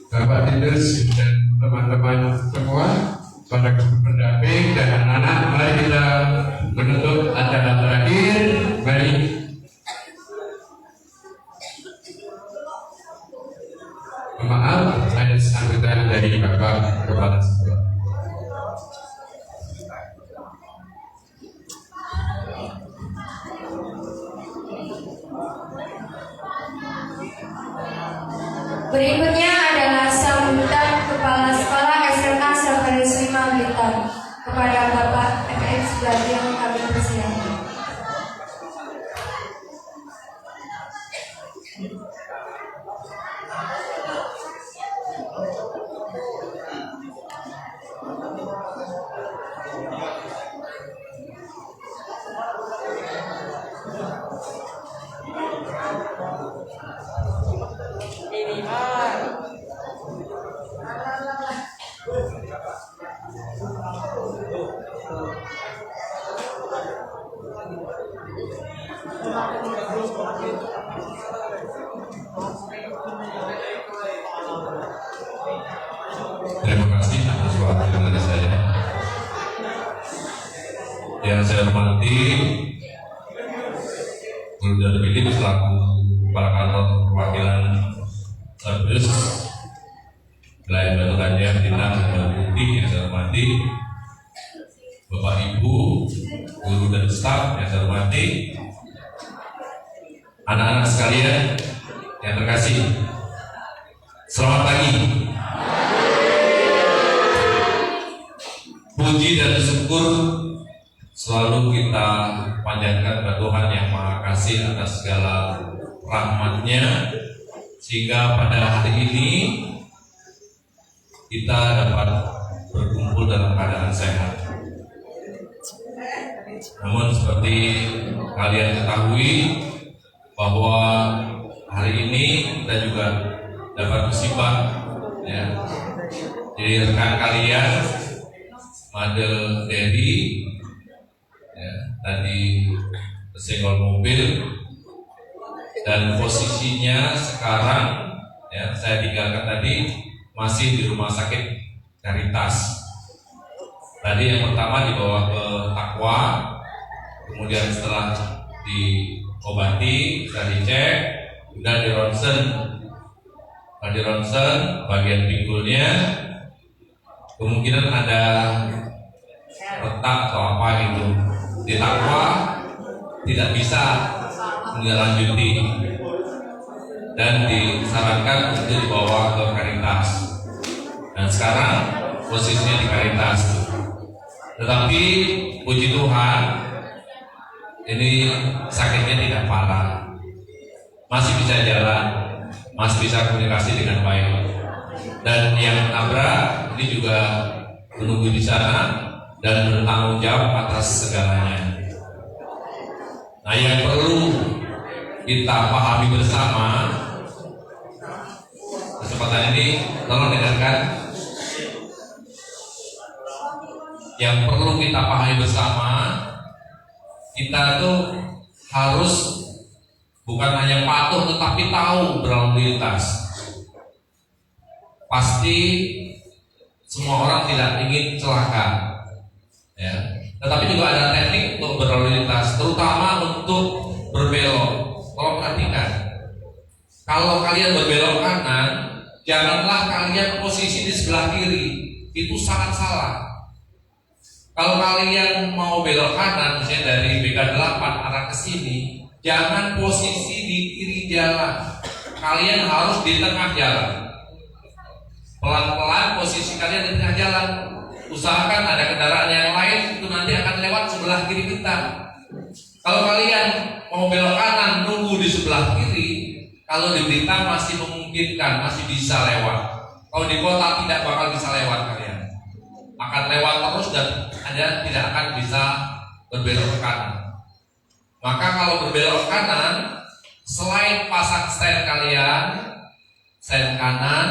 Bapak Dindes dan teman-teman semua, para pendamping dan anak-anak, mari kita menutup acara terakhir. Mari. Maaf, ada sambutan dari Bapak Kepala Sekolah. Berikutnya adalah sambutan Kepala Sekolah SMA Safaris 5 Blitar kepada Bapak FX Bladi yang kami persilakan. Ini Terima kasih atas waktu dari saya. Yang saya hormati Guru dan Pilih selaku Kepala Kantor Perwakilan Service Wilayah Batu Ganjar Bintang dan Putih yang saya hormati, Bapak Ibu, guru dan staf yang saya hormati, anak-anak sekalian yang terkasih, selamat pagi. Puji dan syukur selalu kita panjatkan kepada Tuhan Yang Maha Kasih atas segala rahmat-Nya, sehingga pada hari ini kita dapat berkumpul dalam keadaan sehat. Namun seperti kalian ketahui bahwa hari ini kita juga dapat musibah, ya. Jadi rekan kalian Madel Devi, ya, tadi tersenggol mobil dan posisinya sekarang, ya, saya tinggalkan tadi masih di rumah sakit Caritas. Tadi yang pertama dibawa ke Takwa, kemudian setelah diobati, setelah dicek, sudah di ronsen. Setelah di ronsen bagian pinggulnya kemungkinan ada retak atau apa gitu. Di Takwa tidak bisa menindaklanjuti dan disarankan untuk dibawa ke Caritas. Dan sekarang posisinya di Caritas. Tetapi puji Tuhan, ini sakitnya tidak parah, masih bisa jalan, masih bisa komunikasi dengan baik. Dan yang nabrak ini juga menunggu di sana dan bertanggung jawab atas segalanya. Nah, yang perlu kita pahami bersama, kesempatan ini tolong dengarkan. Yang perlu kita pahami bersama, kita tuh harus bukan hanya patuh tetapi tahu berlalu lintas. Pasti semua orang tidak ingin celaka, ya. Tetapi juga ada teknik untuk berlalu lintas, terutama untuk berbelok. Tolong perhatikan, kalau kalian berbelok kanan, janganlah kalian posisi di sebelah kiri, itu sangat salah. Kalau kalian mau belok kanan, misalnya dari BK8 arah ke sini, jangan posisi di kiri jalan. Kalian harus di tengah jalan. Pelan-pelan posisi kalian di tengah jalan. Usahakan ada kendaraan yang lain itu nanti akan lewat sebelah kiri kita. Kalau kalian mau belok kanan nunggu di sebelah kiri, kalau di Blitar masih memungkinkan, masih bisa lewat. Kalau di kota tidak bakal bisa lewat kalian. Akan lewat terus dan Anda tidak akan bisa berbelok ke kanan. Maka kalau berbelok ke kanan, selain pasang stand kalian, stand kanan,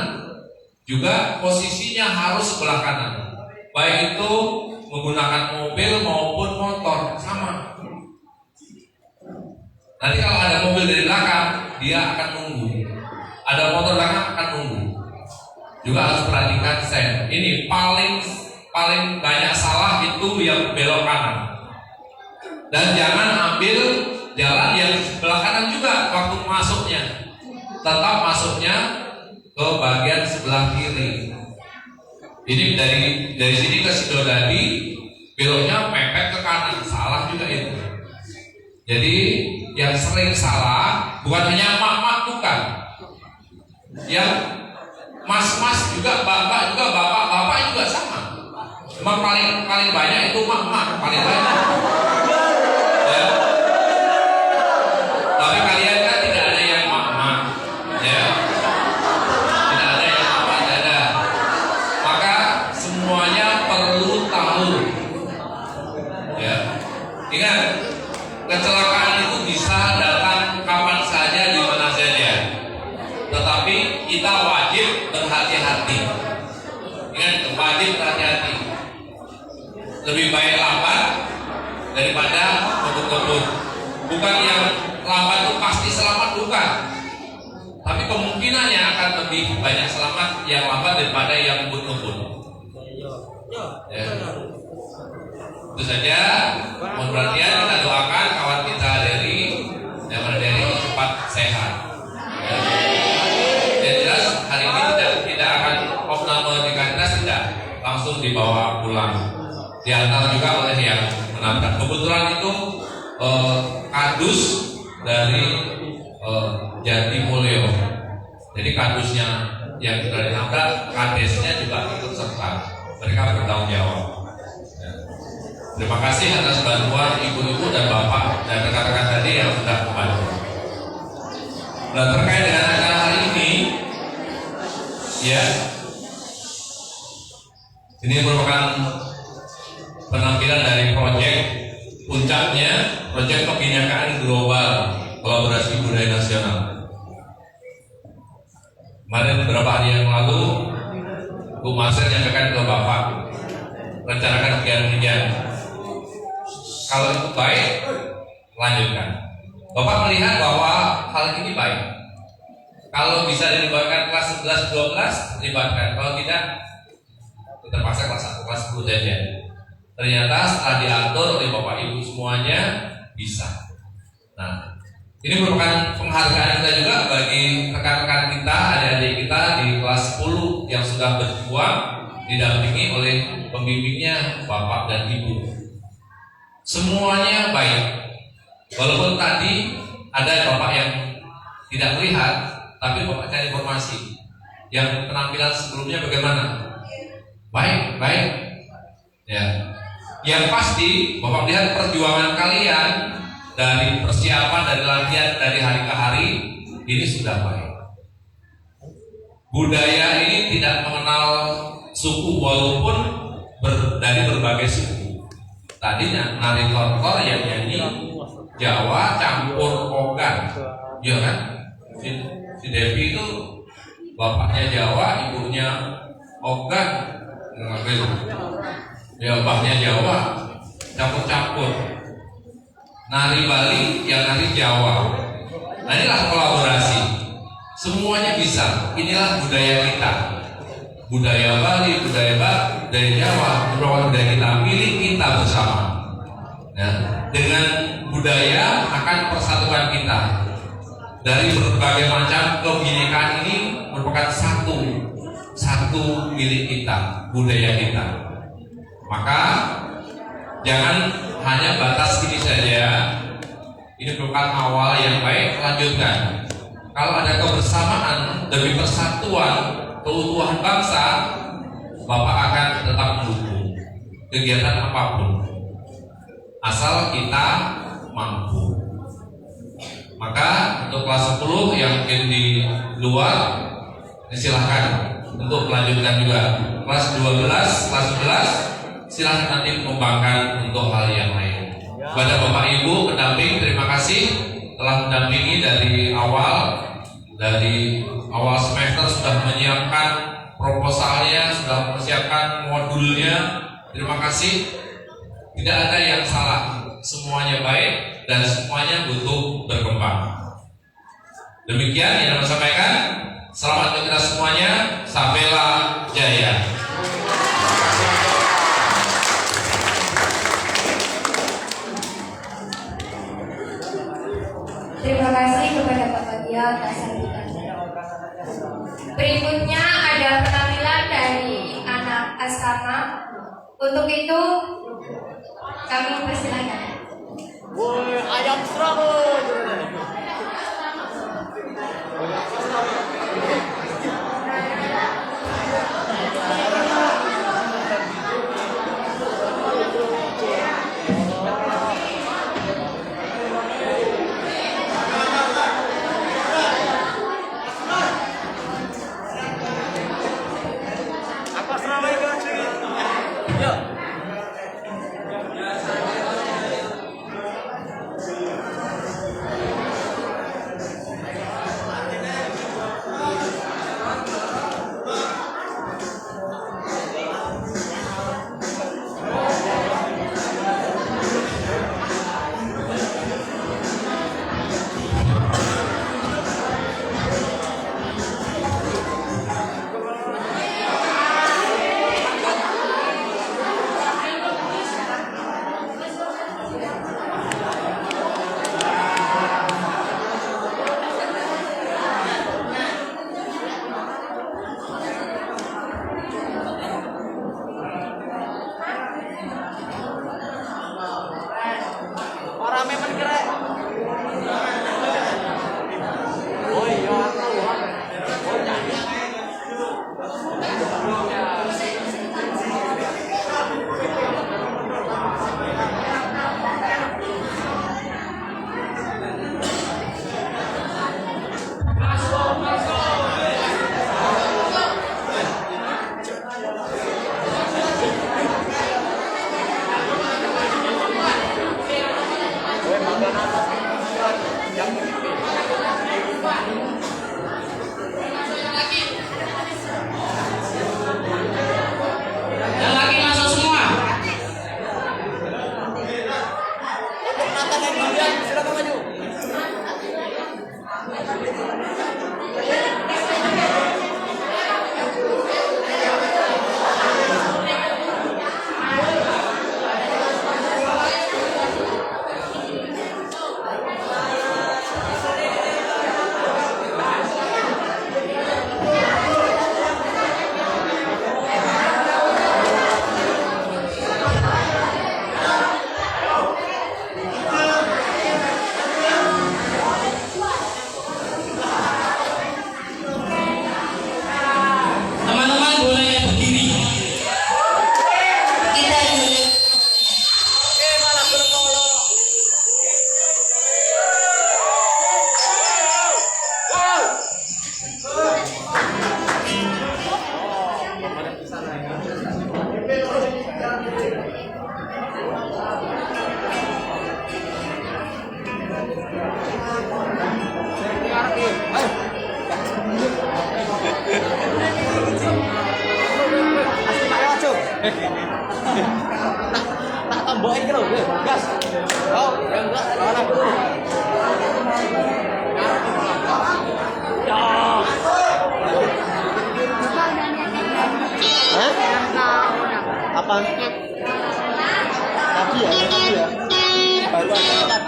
juga posisinya harus sebelah kanan. Baik itu menggunakan mobil maupun motor, sama. Nanti kalau ada mobil dari belakang, dia akan nunggu. Ada motor belakang akan nunggu. Juga harus perhatikan stand. Ini paling banyak salah itu yang belok kanan. Dan jangan ambil jalan yang sebelah kanan juga waktu masuknya. Tetap masuknya ke bagian sebelah kiri. Ini dari sini ke Sidodadi, beloknya mepet ke kanan, salah juga itu. Jadi yang sering salah bukan hanya mak-mak, bukan. Yang mas-mas juga, bapak juga, bapak-bapak juga sama. Memang paling banyak itu mak-mak, paling banyak. Ya. Tapi kalian kan tidak ada yang mak-mak, ya. Tidak ada yang mak-mak, tidak ada. Maka semuanya perlu tahu. Ya. Ingat, kecelakaan itu bisa datang kapan saja, di mana saja. Tetapi kita wajib berhati-hati. Ingat, wajib berhati-hati. Lebih baik lambat daripada kebut-kebut. Bukan yang lambat itu pasti selamat, bukan. Tapi kemungkinan kemungkinannya akan lebih banyak selamat yang lambat daripada yang ngebut-ngebut. Ya. Itu saja. Mohon perhatian, kita doakan kawan kita dari cepat sehat. Ya. Yang jelas hari ini tidak akan opname di kantor, tidak langsung dibawa pulang. Diantar juga oleh yang menabrak. Kebetulan itu kardus dari Jatimulyo. Jadi kardusnya yang sudah ditabrak, kadesnya juga ikut serta. Mereka bertanggung jawab. Ya. Terima kasih atas bantuan ibu-ibu dan bapak dan rekan-rekan tadi yang sudah membantu. Nah, terkait dengan acara hari ini, ya, ini merupakan penampilan dari proyek puncaknya, proyek pembinaan global kolaborasi budaya nasional. Kemarin beberapa hari yang lalu, Bu Marcel menyampaikan ke Bapak, rencanakan kegiatan. Kalau itu baik, lanjutkan. Bapak melihat bahwa hal ini baik. Kalau bisa dilibatkan kelas 11, 12, libatkan. Kalau tidak, terpaksa kelas 1, kelas 10 saja. Ternyata setelah diatur oleh Bapak Ibu semuanya bisa. Nah, ini merupakan penghargaan kita juga bagi rekan-rekan kita, adik-adik kita di kelas 10 yang sudah berjuang didampingi oleh pembimbingnya Bapak dan Ibu. Semuanya baik. Walaupun tadi ada Bapak yang tidak melihat, tapi Bapak cari informasi. Yang penampilan sebelumnya bagaimana? Baik, baik. Ya. Yang pasti Bapak lihat perjuangan kalian dari persiapan, dari latihan, dari hari ke hari, ini sudah baik. Budaya ini tidak mengenal suku walaupun dari berbagai suku. Tadinya nari tortor yang nyanyi Jawa campur Ogan, ya kan? Si Devi itu bapaknya Jawa, ibunya Ogan, ya bapaknya Jawa, campur-campur. Nari Bali, yang nari Jawa. Nah, inilah kolaborasi. Semuanya bisa. Inilah budaya kita. Budaya Bali, budaya Jawa, merupakan budaya kita, milik kita bersama. Nah, dengan budaya akan persatuan kita. Dari berbagai macam kebinekaan ini merupakan satu milik kita, budaya kita. Maka jangan hanya batas ini saja. Ini merupakan awal yang baik, lanjutkan. Kalau ada kebersamaan demi persatuan, keutuhan bangsa, Bapak akan tetap mendukung kegiatan apapun, asal kita mampu. Maka untuk kelas 10 yang mungkin di luar, silahkan untuk melanjutkan juga. Kelas 12, kelas 11, silahkan nanti mengembangkan untuk hal yang lain. Kepada Bapak Ibu pendamping, terima kasih telah mendampingi dari awal semester, sudah menyiapkan proposalnya, sudah mempersiapkan modulnya. Terima kasih. Tidak ada yang salah, semuanya baik dan semuanya butuh berkembang. Demikian yang saya sampaikan. Selamat untuk kita semuanya. Sampailah jaya. Terima kasih kepada Bapak Dia atas sambutannya. Berikutnya ada penampilan dari anak asrama. Untuk itu kami persilakan. Woi, ayam serabut. Tak tambahin gitu, gas. Oh, yang enggak mana dulu. Hah? Apa? Tadi ya. Baru aja tadi.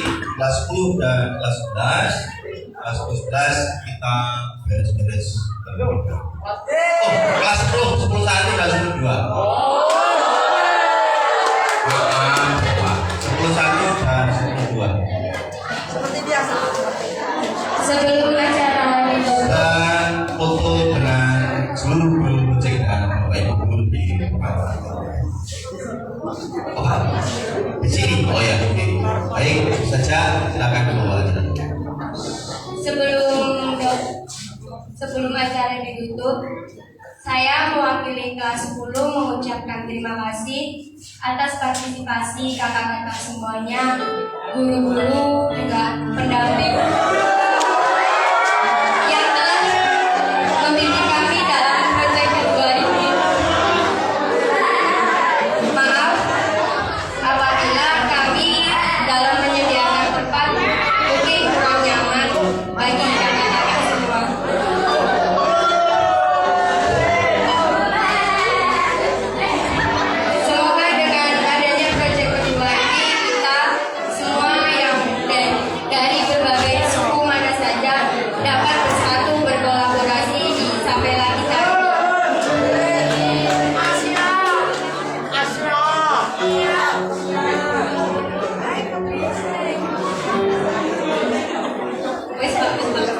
kelas 10 dan kelas 11. Kelas 11 kita beres-beres. Oh, kelas 10, 10 1 dan 10 2. Maaf, Pak. 10 1 dan 10 2. Sebelum acara dimulai, Dan foto dengan seluruh guru project dan Bapak Ibu guru di tempat. Oh, di sini. Oh ya, oke. Baik, saja silakan keluar. sebelum acara ditutup, saya mewakili kelas 10 mengucapkan terima kasih atas partisipasi kakak-kakak semuanya, guru-guru, juga pendamping yang telah membimbing kami dalam proyek kedua ini. Maaf apabila kami dalam menyediakan tempat mungkin kurang nyaman bagi kakak-kakak semua. Semoga dengan adanya proyek kedua ini kita semua yang dari berbagai suku mana saja dapat bersatu berkolaborasi di Sampela kita. Wes, Pak, wes, Pak.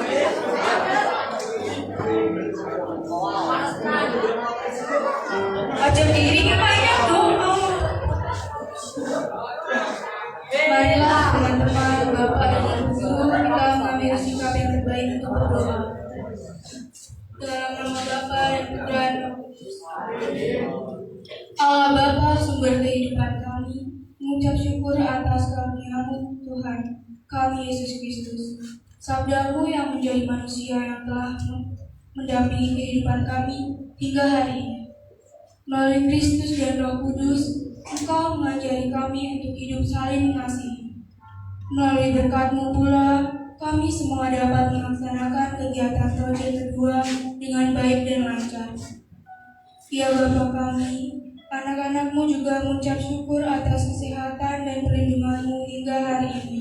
Ojo diri kepayang dong. Marilah teman-teman, Bapak dan Ibu guru, kita mengambil sikap yang terbaik untuk berdoa. Dalam nama Bapa dan Putra dan Roh Kudus. Allah Bapa, sumber kehidupan kami, mengucap syukur atas karunia-Mu Tuhan kami Yesus Kristus. Sabda-Mu yang menjadi manusia yang telah mendampingi kehidupan kami hingga hari ini. Melalui Kristus dan Roh Kudus, Engkau mengajari kami untuk hidup saling mengasihi. Melalui berkat-Mu pula, kami semua dapat melaksanakan kegiatan proyek kedua dengan baik dan lancar. Ya Bapa kami, anak-anak-Mu juga mengucap syukur atas kesehatan dan perlindungan-Mu hingga hari ini.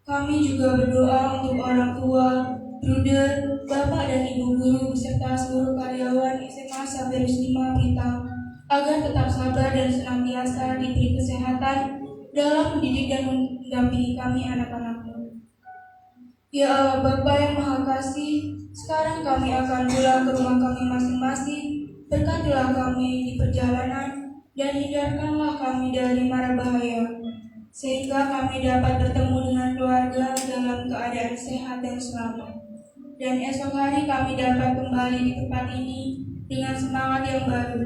Kami juga berdoa untuk orang tua, bruder, Bapak dan Ibu guru beserta seluruh karyawan SMA Saberus 5 Bintang agar tetap sabar dan senantiasa diberi kesehatan dalam mendidik dan mendampingi kami anak-anak-Mu. Ya Allah Bapa yang Maha Kasih, sekarang kami akan pulang ke rumah kami masing-masing. Berkatilah kami di perjalanan dan hindarkanlah kami dari mara bahaya, sehingga kami dapat bertemu dengan keluarga dalam keadaan sehat dan selamat. Dan esok hari kami dapat kembali di tempat ini dengan semangat yang baru.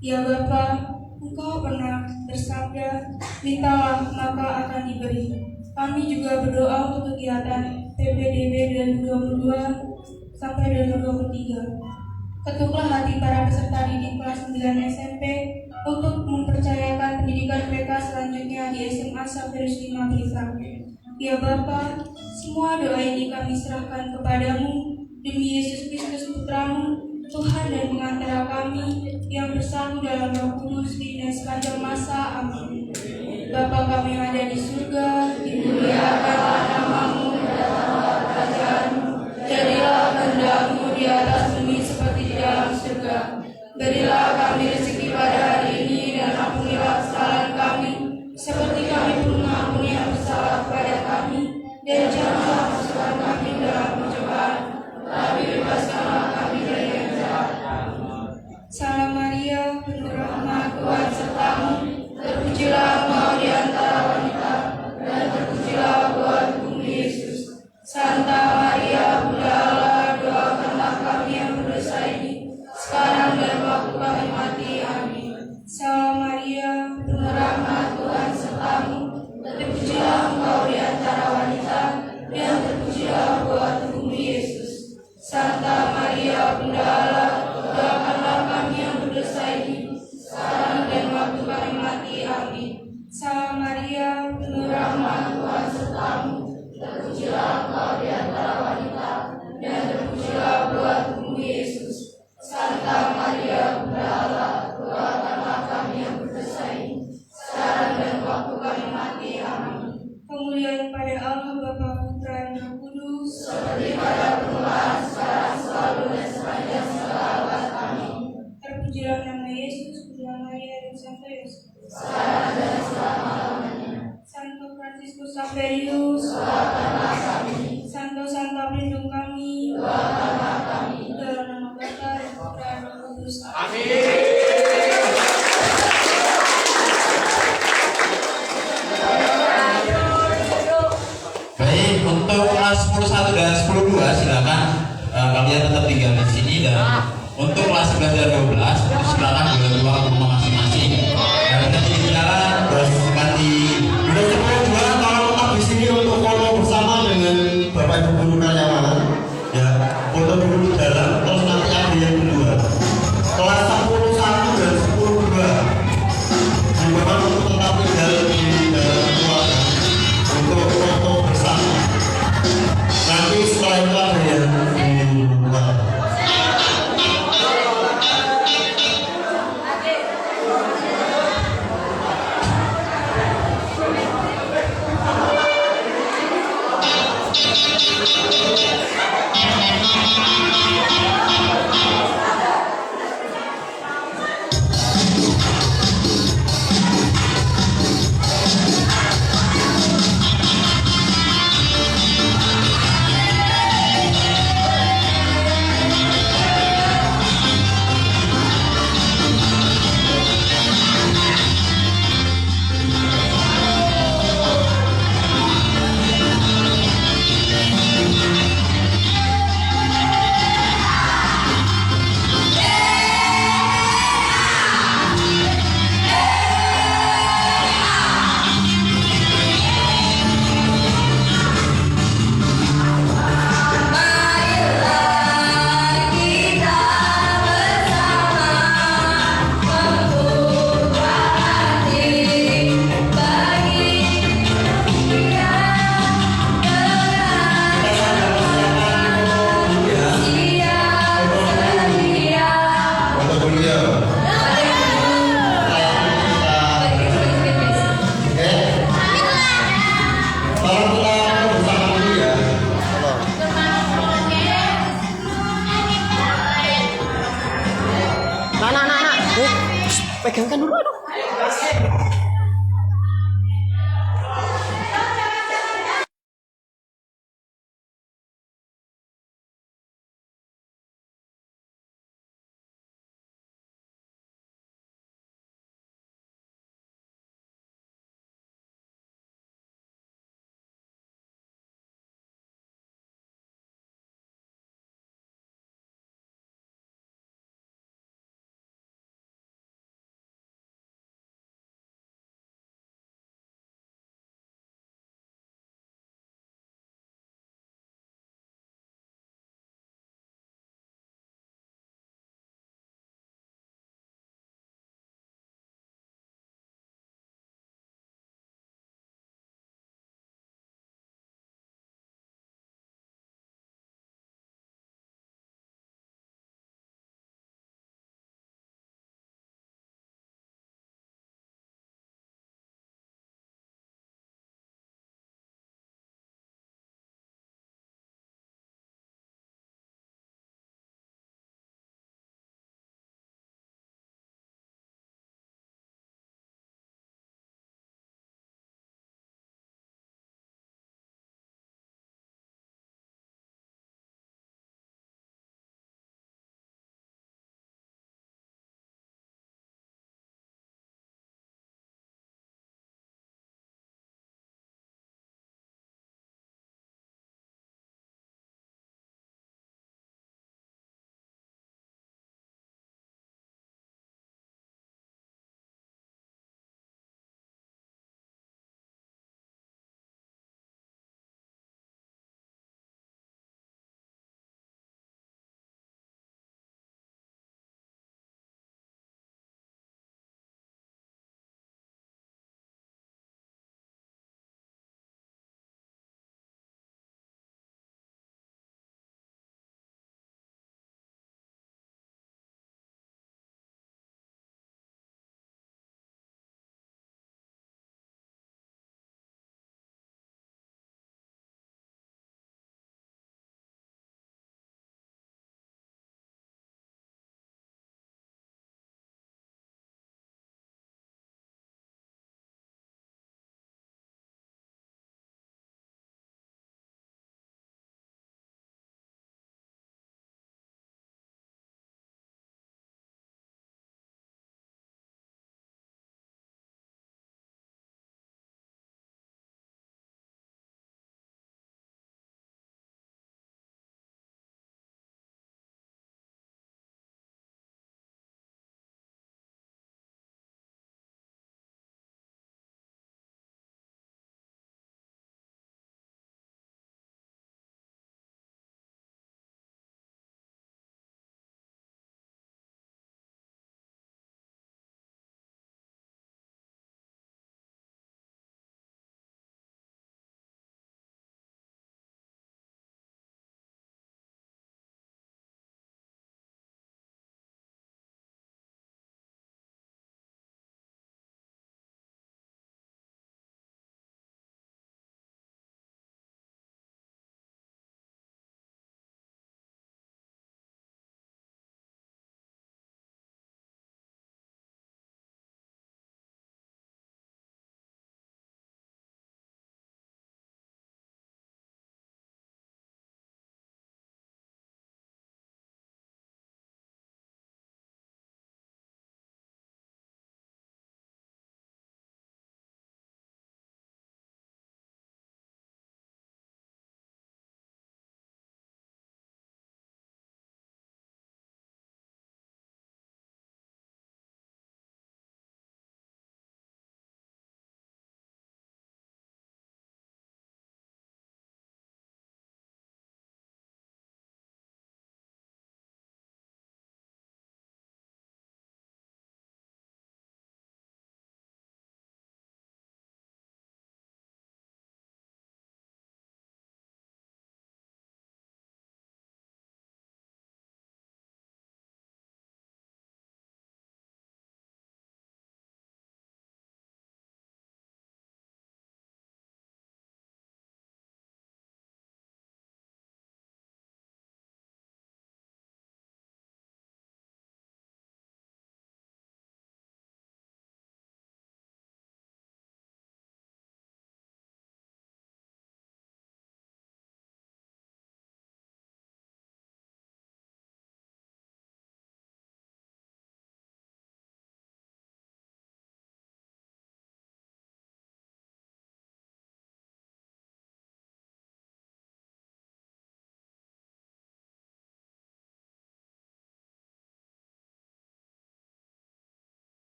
Ya Bapa, Engkau pernah bersabda, mintalah maka akan diberi. Kami juga berdoa untuk kegiatan PPDB 2022 sampai 2023. Ketuklah hati para peserta didik kelas 9 SMP untuk mempercayakan pendidikan mereka selanjutnya di SMA Saberus 5 Blitar. Ya Bapa, semua doa ini kami serahkan kepadamu demi Yesus Kristus Putra-Mu, Tuhan dan pengantara kami yang bersatu dalam Roh Kudus di sepanjang masa. Amin. Bapa kami yang ada di surga, dimuliakanlah nama-Mu, datanglah kerajaan-Mu, jadilah kehendak-Mu di atas bumi seperti di dalam surga. Berilah kami rezeki pada hari ini dan ampunilah kesalahan kami, seperti kami pun mengampuni yang bersalah kepada kami, dan janganlah masukkan kami dalam pencobaan, tapi bebaskanlah kami dari yang jahat. Salam Maria, penuh rahmat, Tuhan serta-Mu, terpujilah Engkau di antara wanita, dan terpujilah buah tubuh Yesus. Santa Maria, Bunda Allah, doakanlah kami yang berdosa ini, sekarang dan waktu kami mati. Amin. Salam Maria, penuh rahmat, Tuhan serta-Mu, terpujilah Engkau di antara wanita, dan terpujilah kepada Allah Bapa, Putra, dan Roh Kudus. Terpujilah nama Yesus, Bunda Maria dan Santo Yosef. Santo Fransiskus Saverius, Santo pelindung kami, dalam nama Bapa dan Putra dan Roh Kudus. Baik, untuk kelas 10.1 dan 10.2 silakan kalian tetap tinggal di sini, dan untuk kelas 11 dan 12 silakan boleh keluar rumah masing-masing. Dan nanti di jalan terus